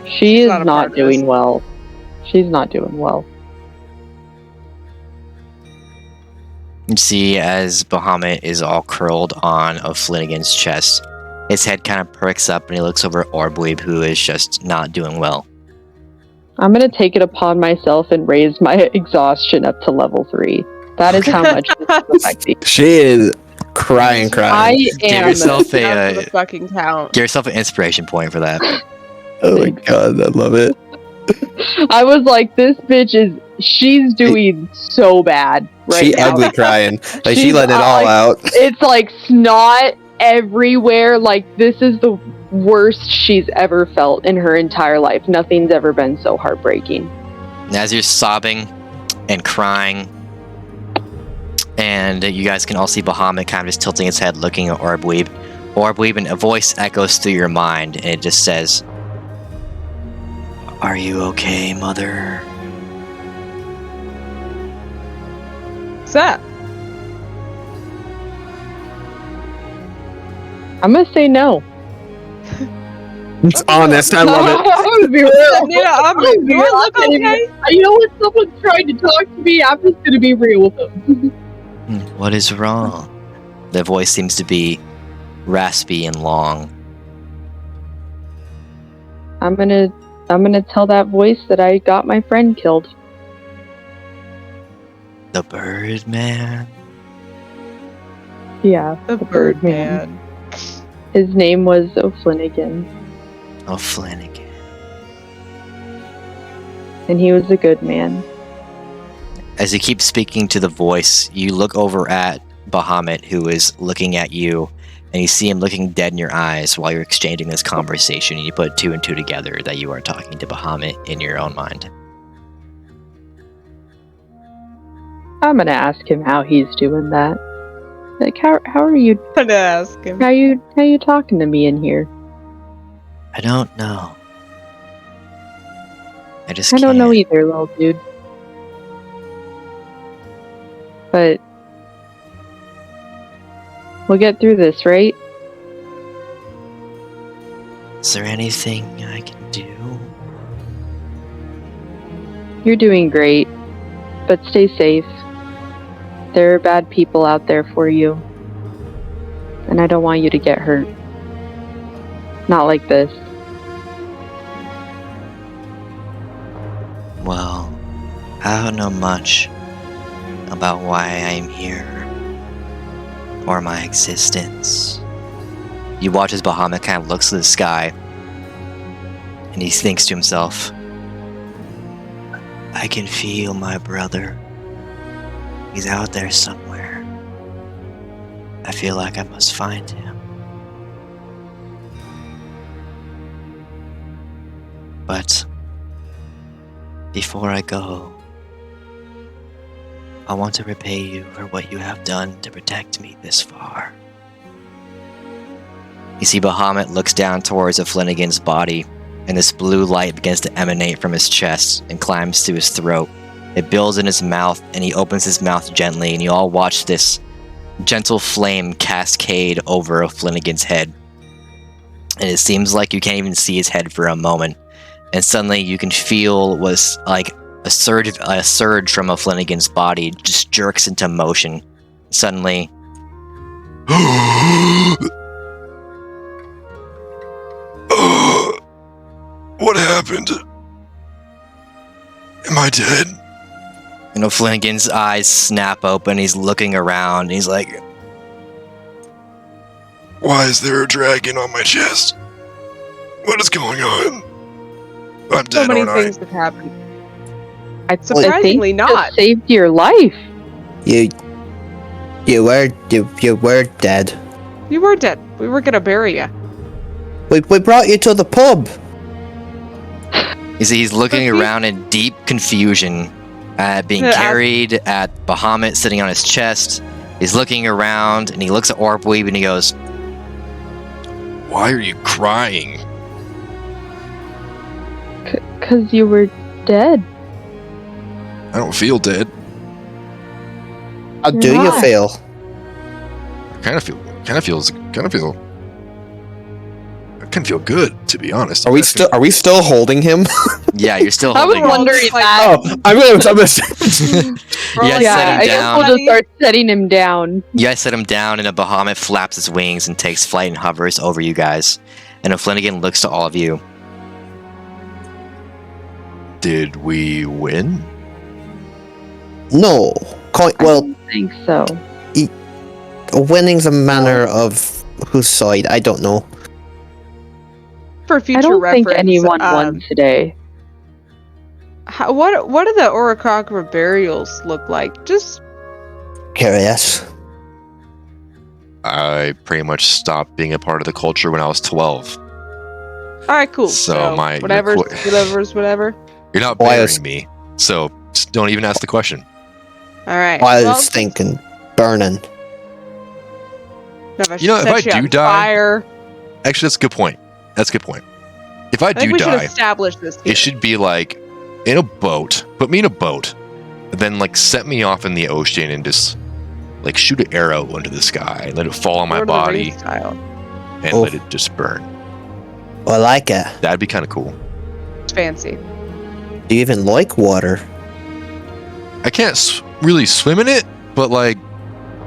She's not doing well. She's not doing well. You see as Bahamut is all curled on O'Flanagan's chest, his head kind of perks up and he looks over at Orbweeb, who is just not doing well. I'm going to take it upon myself and raise my exhaustion up to level 3. That is how much this is affecting. She is crying. Give yourself fucking count. Give yourself an inspiration point for that. Oh my god, I love it. I was like, this bitch she's doing so bad right she now. Ugly crying. Like she let it all out. It's like snot everywhere. Like this is the worst she's ever felt in her entire life. Nothing's ever been so heartbreaking. And as you're sobbing and crying, and you guys can all see Bahamut kind of just tilting his head looking at Orbweeb. Orbweeb, and a voice echoes through your mind, and it just says, "Are you okay, mother?" What's that? I'm gonna say no. It's honest, I love it. I'm gonna be real. Yeah, I'm gonna be real. Look okay. You know when someone's trying to talk to me, I'm just gonna be real with them. What is wrong? The voice seems to be raspy and long. I'm gonna tell that voice that I got my friend killed. The bird man? Yeah, The bird man. His name was O'Flanagan. O'Flanagan. And he was a good man. As you keep speaking to the voice, you look over at Bahamut, who is looking at you, and you see him looking dead in your eyes while you're exchanging this conversation, and you put 2 and 2 together that you are talking to Bahamut in your own mind. I'm gonna ask him how he's doing that. Like, how are you? I'm gonna ask him. How you talking to me in here? I don't know. I don't know either, little dude. But we'll get through this, right? Is there anything I can do? You're doing great, but stay safe. There are bad people out there for you, and I don't want you to get hurt. Not like this. Well, I don't know much about why I'm here or my existence. You watch as Bahamut kind of looks to the sky and he thinks to himself, I can feel my brother. He's out there somewhere. I feel like I must find him. But before I go, I want to repay you for what you have done to protect me this far. You see Bahamut looks down towards a Flanagan's body, and this blue light begins to emanate from his chest and climbs to his throat. It builds in his mouth, and he opens his mouth gently, and you all watch this gentle flame cascade over Flanagan's head. And it seems like you can't even see his head for a moment. And suddenly you can feel was like a surge from a Flanagan's body just jerks into motion. Suddenly, what happened? Am I dead? you know, Flanagan's eyes snap open. He's looking around. And he's like, Why is there a dragon on my chest? What is going on? I'm So dead, many aren't I? things have happened. Surprisingly not. Just saved your life. You were dead. You were dead. We were gonna bury you. We brought you to the pub. you see, he's looking around in deep confusion at being carried, at Bahamut sitting on his chest. He's looking around and he looks at Orpweeb and he goes, Why are you crying? 'Cause you were dead. I don't feel dead. How do you not. feel? I kind of feel good, to be honest. Are we still holding him? yeah, you're still I was holding him. wondering Like- that. Oh, I'm gonna. You guys Yeah, set him I guess down. we'll just start setting him down. You guys set him down, and a Bahamut flaps its wings and takes flight and hovers over you guys. And a Flanagan looks to all of you. Did we win? No. I Well, don't think so. winning's a manner of whose side? I don't know. For future I don't reference, think anyone won today. What do the Orichalcra burials look like? Just Curious. I pretty much stopped being a part of the culture when I was 12. all right, cool. So your whatever's qu- whatever. You're not Why burying is- me, so just don't even ask the question. All right. While well, it's stinking, burning. if I You know, if set I you do on die- fire, Actually, that's a good point. If I I think do we should die, establish this. Here. it should be like in a boat. Put me in a boat, and then like set me off in the ocean and just like shoot an arrow into the sky, let it fall on my Lord of the body, Rings style. and Oh. let it just burn. I like it. That'd be kind of cool. It's fancy. Do you even like water? I can't really swim in it, but like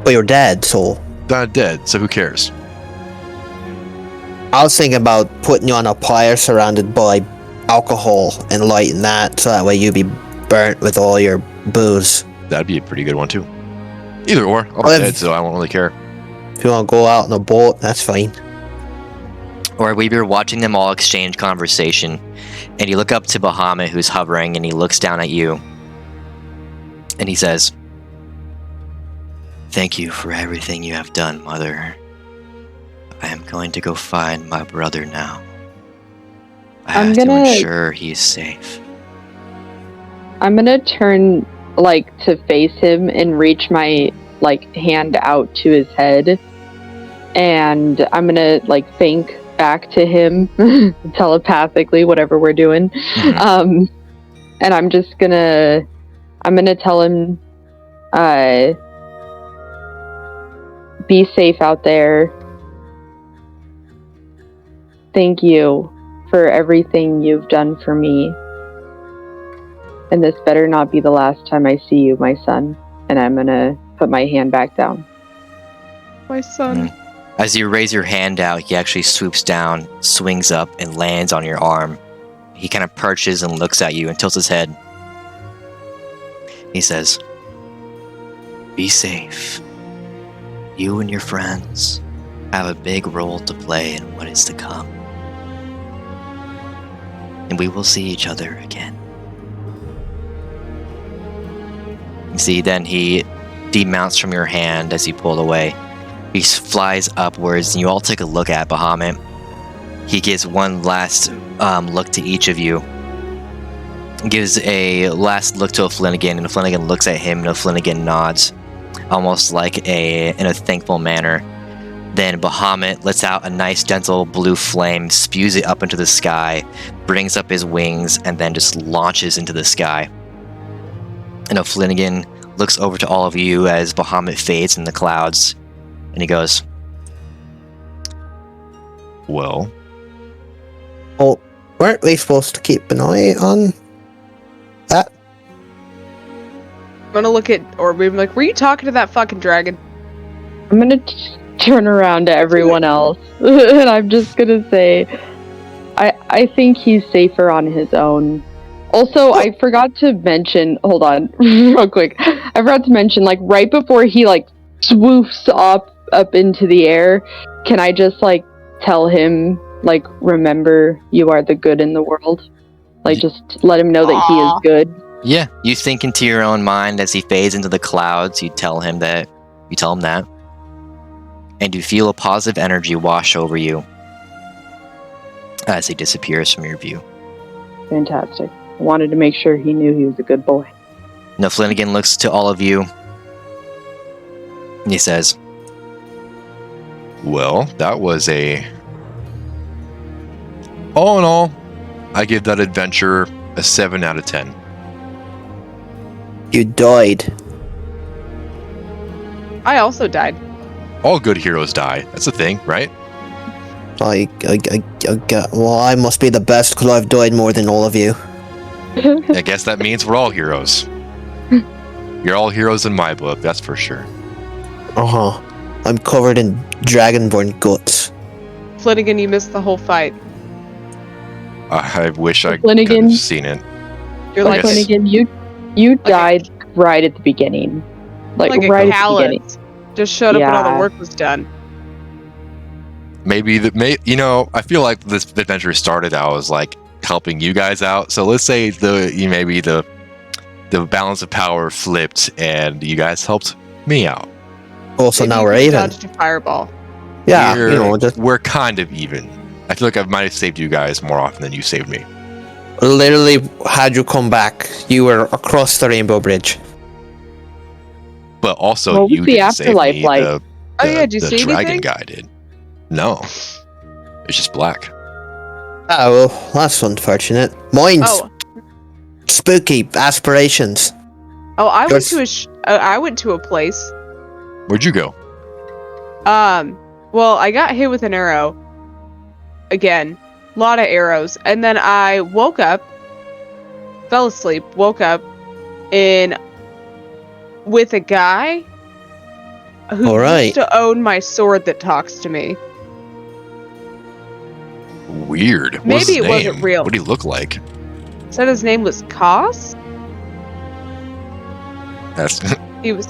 Well, you're dead, so I'm not dead, so who cares? I was thinking about putting you on a pyre surrounded by alcohol and lighting that, so that way you'd be burnt with all your booze. That'd be a pretty good one too. Either or, I'm Well, dead, so I won't really care. If you want to go out on a boat, that's fine. Or you're watching them all exchange conversation, and you look up to Bahamut, who's hovering, and he looks down at you, and he says, Thank you for everything you have done, Mother. I am going to go find my brother now. I I'm have gonna- to ensure he's safe. I'm gonna turn like, to face him and reach my, like, hand out to his head. And I'm gonna, like, think back to him telepathically, whatever we're doing. Mm-hmm. And I'm gonna tell him, be safe out there. Thank you for everything you've done for me. And this better not be the last time I see you, my son. And I'm gonna put my hand back down. My son. As you raise your hand out, he actually swoops down, swings up, and lands on your arm. He kind of perches and looks at you and tilts his head. He says, "Be safe. You and your friends have a big role to play in what is to come. And we will see each other again." You see, then he demounts from your hand as you pull away. He flies upwards, and you all take a look at Bahamut. He gives one last look to each of you. He gives a last look to O'Flanagan, and O'Flanagan looks at him, and O'Flanagan nods, almost like in a thankful manner. Then Bahamut lets out a nice gentle blue flame, spews it up into the sky, brings up his wings, and then just launches into the sky. And O'Flanagan looks over to all of you as Bahamut fades in the clouds, and he goes, "Well, weren't we supposed to keep an eye on that?" I'm gonna look at Orby and be like, were you talking to that fucking dragon? I'm gonna turn around to everyone else, and I'm just gonna say, I think he's safer on his own. Also, I forgot to mention, hold on, real quick. I forgot to mention, like, right before he, like, swoofs up into the air, can I just, like, tell him, like, remember you are the good in the world? Like, just let him know that he is good. Yeah, you think into your own mind as he fades into the clouds, you tell him that. And you feel a positive energy wash over you as he disappears from your view. Fantastic. I wanted to make sure he knew he was a good boy. Now Flanagan looks to all of you, and he says, well, that was all in all, I give that adventure a 7 out of 10. You died. I also died. All good heroes die. That's the thing, right? Well, I must be the best because I've died more than all of you. I guess that means we're all heroes. You're all heroes in my book, that's for sure. Uh-huh. I'm covered in dragonborn guts. Flanagan, you missed the whole fight. I wish I could Flanagan, have seen it. You're like Flanagan, you died right at the beginning. Like right at the beginning. Just showed up when all the work was done. I feel like this adventure started, I was like helping you guys out. So let's say the balance of power flipped and you guys helped me out. Also, maybe now we're even. Dodged a fireball. Yeah, we're kind of even. I feel like I might have saved you guys more often than you saved me. Literally, had you come back, you were across the Rainbow Bridge. But also, you didn't save me. Did you see dragon anything? guy did. No, it's just black. Oh, well, that's unfortunate. Mine's spooky aspirations. Oh, I went to a place. Where'd you go? Well, I got hit with an arrow. Again, a lot of arrows, and then I woke up, fell asleep, woke up, with a guy who used to own my sword that talks to me. Weird. What's Maybe his it name? wasn't real. What did he look like? Said his name was Kos. That's He was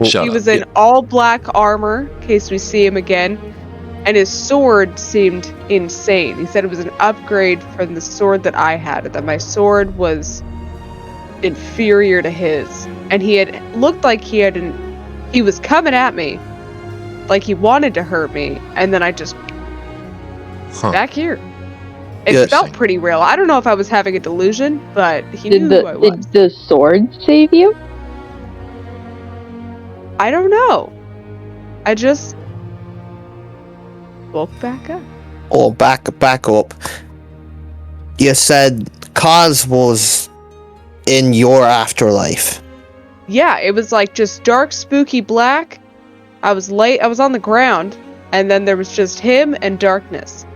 Shut he up. was in all black armor, in case we see him again, and his sword seemed insane. He said it was an upgrade from the sword that I had, that my sword was inferior to his, and he had looked like he was coming at me, like he wanted to hurt me, and then I just back here. It felt pretty real. I don't know if I was having a delusion, but he knew who I was. Did the sword save you? I don't know. I just woke back up. Oh, back up. You said Kaz was in your afterlife. Yeah, it was like just dark, spooky black. I was on the ground, and then there was just him and darkness.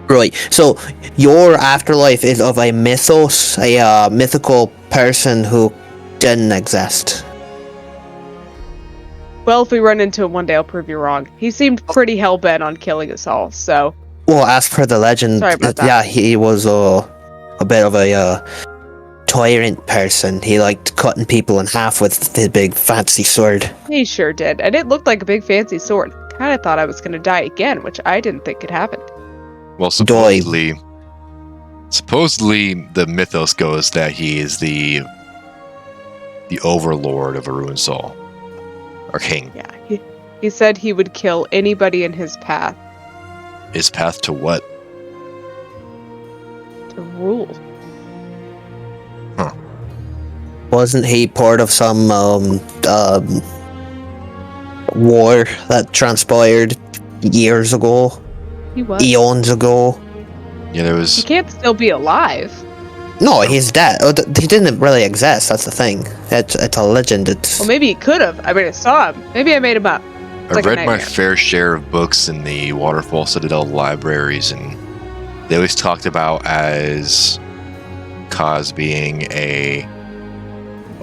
Right. So your afterlife is of a mythos, a mythical person who didn't exist. Well, if we run into him one day, I'll prove you wrong. He seemed pretty hell-bent on killing us all, so... Well, as per the legend, Sorry about that. yeah, he was a bit of a tyrant person. He liked cutting people in half with his big fancy sword. He sure did, and it looked like a big fancy sword. Kinda thought I was gonna die again, which I didn't think could happen. Well, supposedly the mythos goes that he is the overlord of Arun Sol. Our king. Yeah, he said he would kill anybody in his path. His path to what? To rule. Huh. Wasn't he part of some war that transpired years ago? He was. Eons ago? Yeah, there was... He can't still be alive. No, he's dead. He didn't really exist, that's the thing. It's a legend. Well, maybe he could have. I mean, I saw him. Maybe I made him up. I read my fair share of books in the Waterfall Citadel libraries, and they always talked about as Kaz being a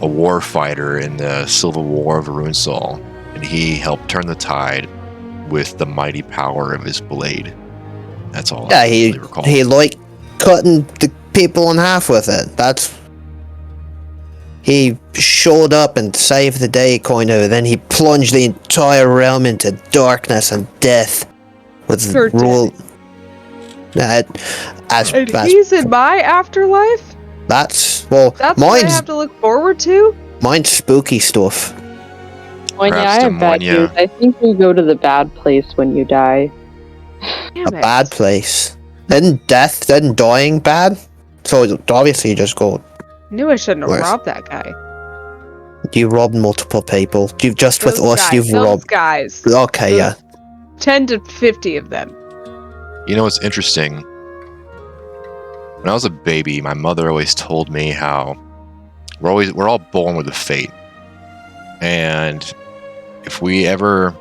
war fighter in the Civil War of Arun Sol, and he helped turn the tide with the mighty power of his blade. That's all. Yeah, I really recall. he liked cutting the people in half with it. He showed up and saved the day, kind of. Then he plunged the entire realm into darkness and death with the rule. He's in my afterlife? That's what I have to look forward to? Mine's spooky stuff. When I have bad news, I think you go to the bad place when you die. Bad place. Isn't dying bad? So obviously you just go. Knew I shouldn't have robbed that guy. You robbed multiple people. You've just with us. You've robbed guys. Okay, yeah. 10 to 50 of them. You know what's interesting? When I was a baby, my mother always told me how we're all born with a fate, and if we ever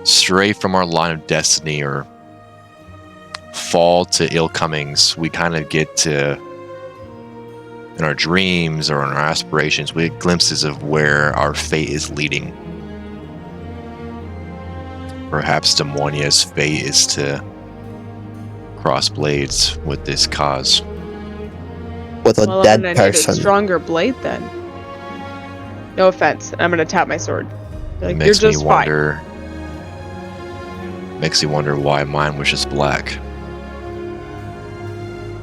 stray from our line of destiny or fall to ill comings, we kind of get to, in our dreams or in our aspirations, we get glimpses of where our fate is leading. Perhaps Demonia's fate is to cross blades with this Kaz. With a dead person. Need a stronger blade then. No offense, I'm gonna tap my sword. Like, Makes you're just me wonder. Makes me wonder why mine was just black.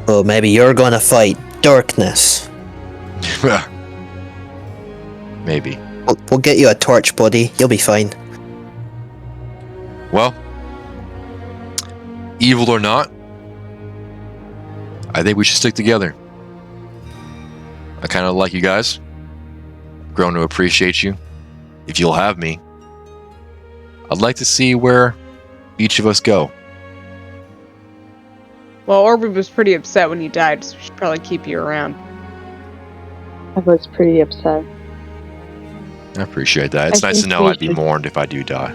Well, maybe you're gonna fight darkness. Maybe. We'll get you a torch, buddy. You'll be fine. Well, evil or not, I think we should stick together. I kind of like you guys. Grown to appreciate you. If you'll have me, I'd like to see where each of us go. Well, Orby was pretty upset when you died, so we should probably keep you around. I was pretty upset. I appreciate that. It's nice to know I'd be mourned if I do die.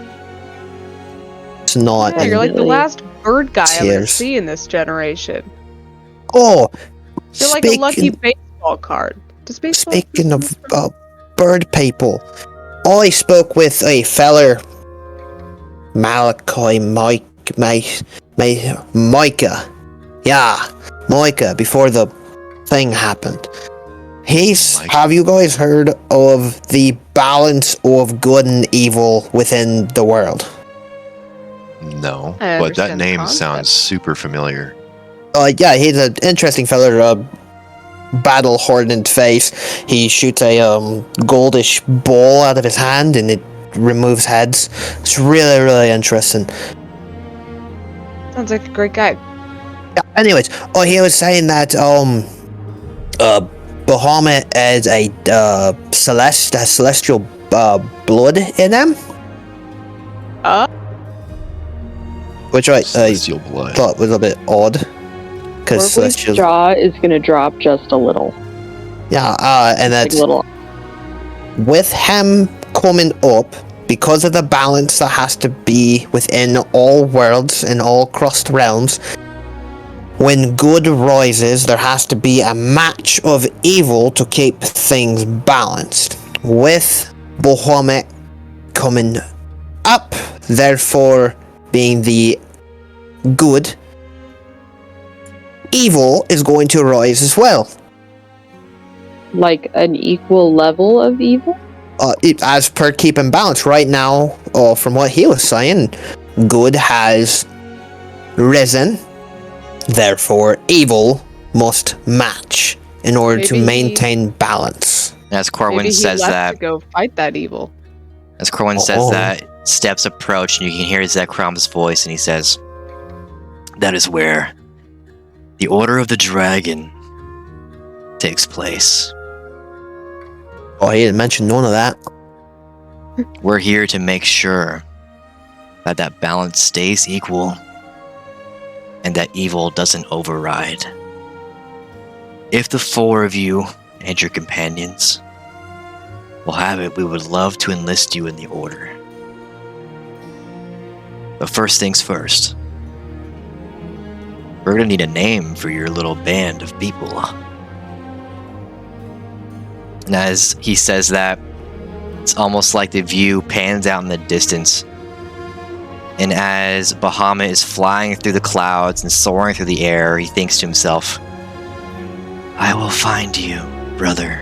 It's not. Yeah, you're like the last bird guy Cheers. I'm gonna see in this generation. Oh, you're like a lucky baseball card. Speaking of bird people, I spoke with a feller, Micah. Yeah, Micah, before the thing happened. Have you guys heard of the balance of good and evil within the world? No, but that name sounds super familiar. Yeah, he's an interesting fella, battle hardened face. He shoots a goldish ball out of his hand and it removes heads. It's really, really interesting. Sounds like a great guy. Anyways, he was saying that Bahamut is a celestial blood in him. Which I Celestial blood. thought was a bit odd. Because Orwell's jaw is gonna drop just a little. Yeah, and Like that's little. with him coming up, because of the balance that has to be within all worlds and all crossed realms. When good rises, there has to be a match of evil to keep things balanced. With Bahamut coming up, therefore being the good, evil is going to rise as well. Like an equal level of evil? As per keeping balance. Right now, from what he was saying, good has risen. Therefore, evil must match in order to maintain balance. As Corwin says that, to go fight that evil. As Corwin says that, steps approach, and you can hear Zekrom's voice, and he says, "That is where the Order of the Dragon takes place. Oh, he didn't mention none of that. We're here to make sure that that balance stays equal and that evil doesn't override. If the four of you and your companions will have it, we would love to enlist you in the Order. But first things first, we're gonna need a name for your little band of people." And as he says that, it's almost like the view pans out in the distance. And as Bahamut is flying through the clouds and soaring through the air, he thinks to himself, "I will find you, brother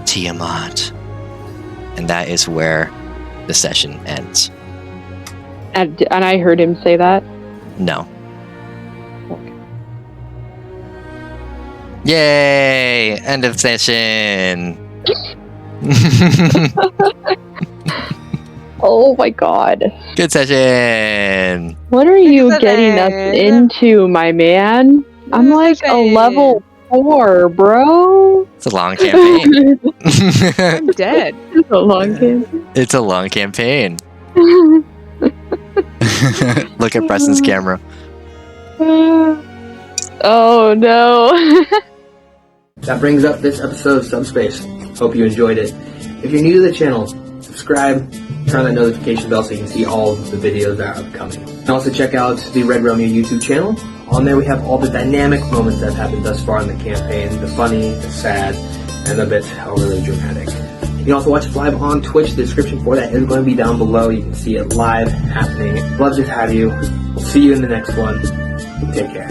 Tiamat." And that is where the session ends. And I heard him say that? No. Yay! End of session! Oh my god. Good session! What are you getting us into, my man? I'm like a level 4, bro. It's a long campaign. I'm dead. It's a long campaign. It's a long campaign. Look at Preston's camera. Oh no. That brings up this episode of Subspace. Hope you enjoyed it. If you're new to the channel, subscribe, turn on that notification bell so you can see all of the videos that are upcoming. And also check out the Red Romeo YouTube channel. On there we have all the dynamic moments that have happened thus far in the campaign, the funny, the sad, and the bit overly dramatic. You can also watch us live on Twitch. The description for that is going to be down below. You can see it live happening. Love to have you. We'll see you in the next one. Take care.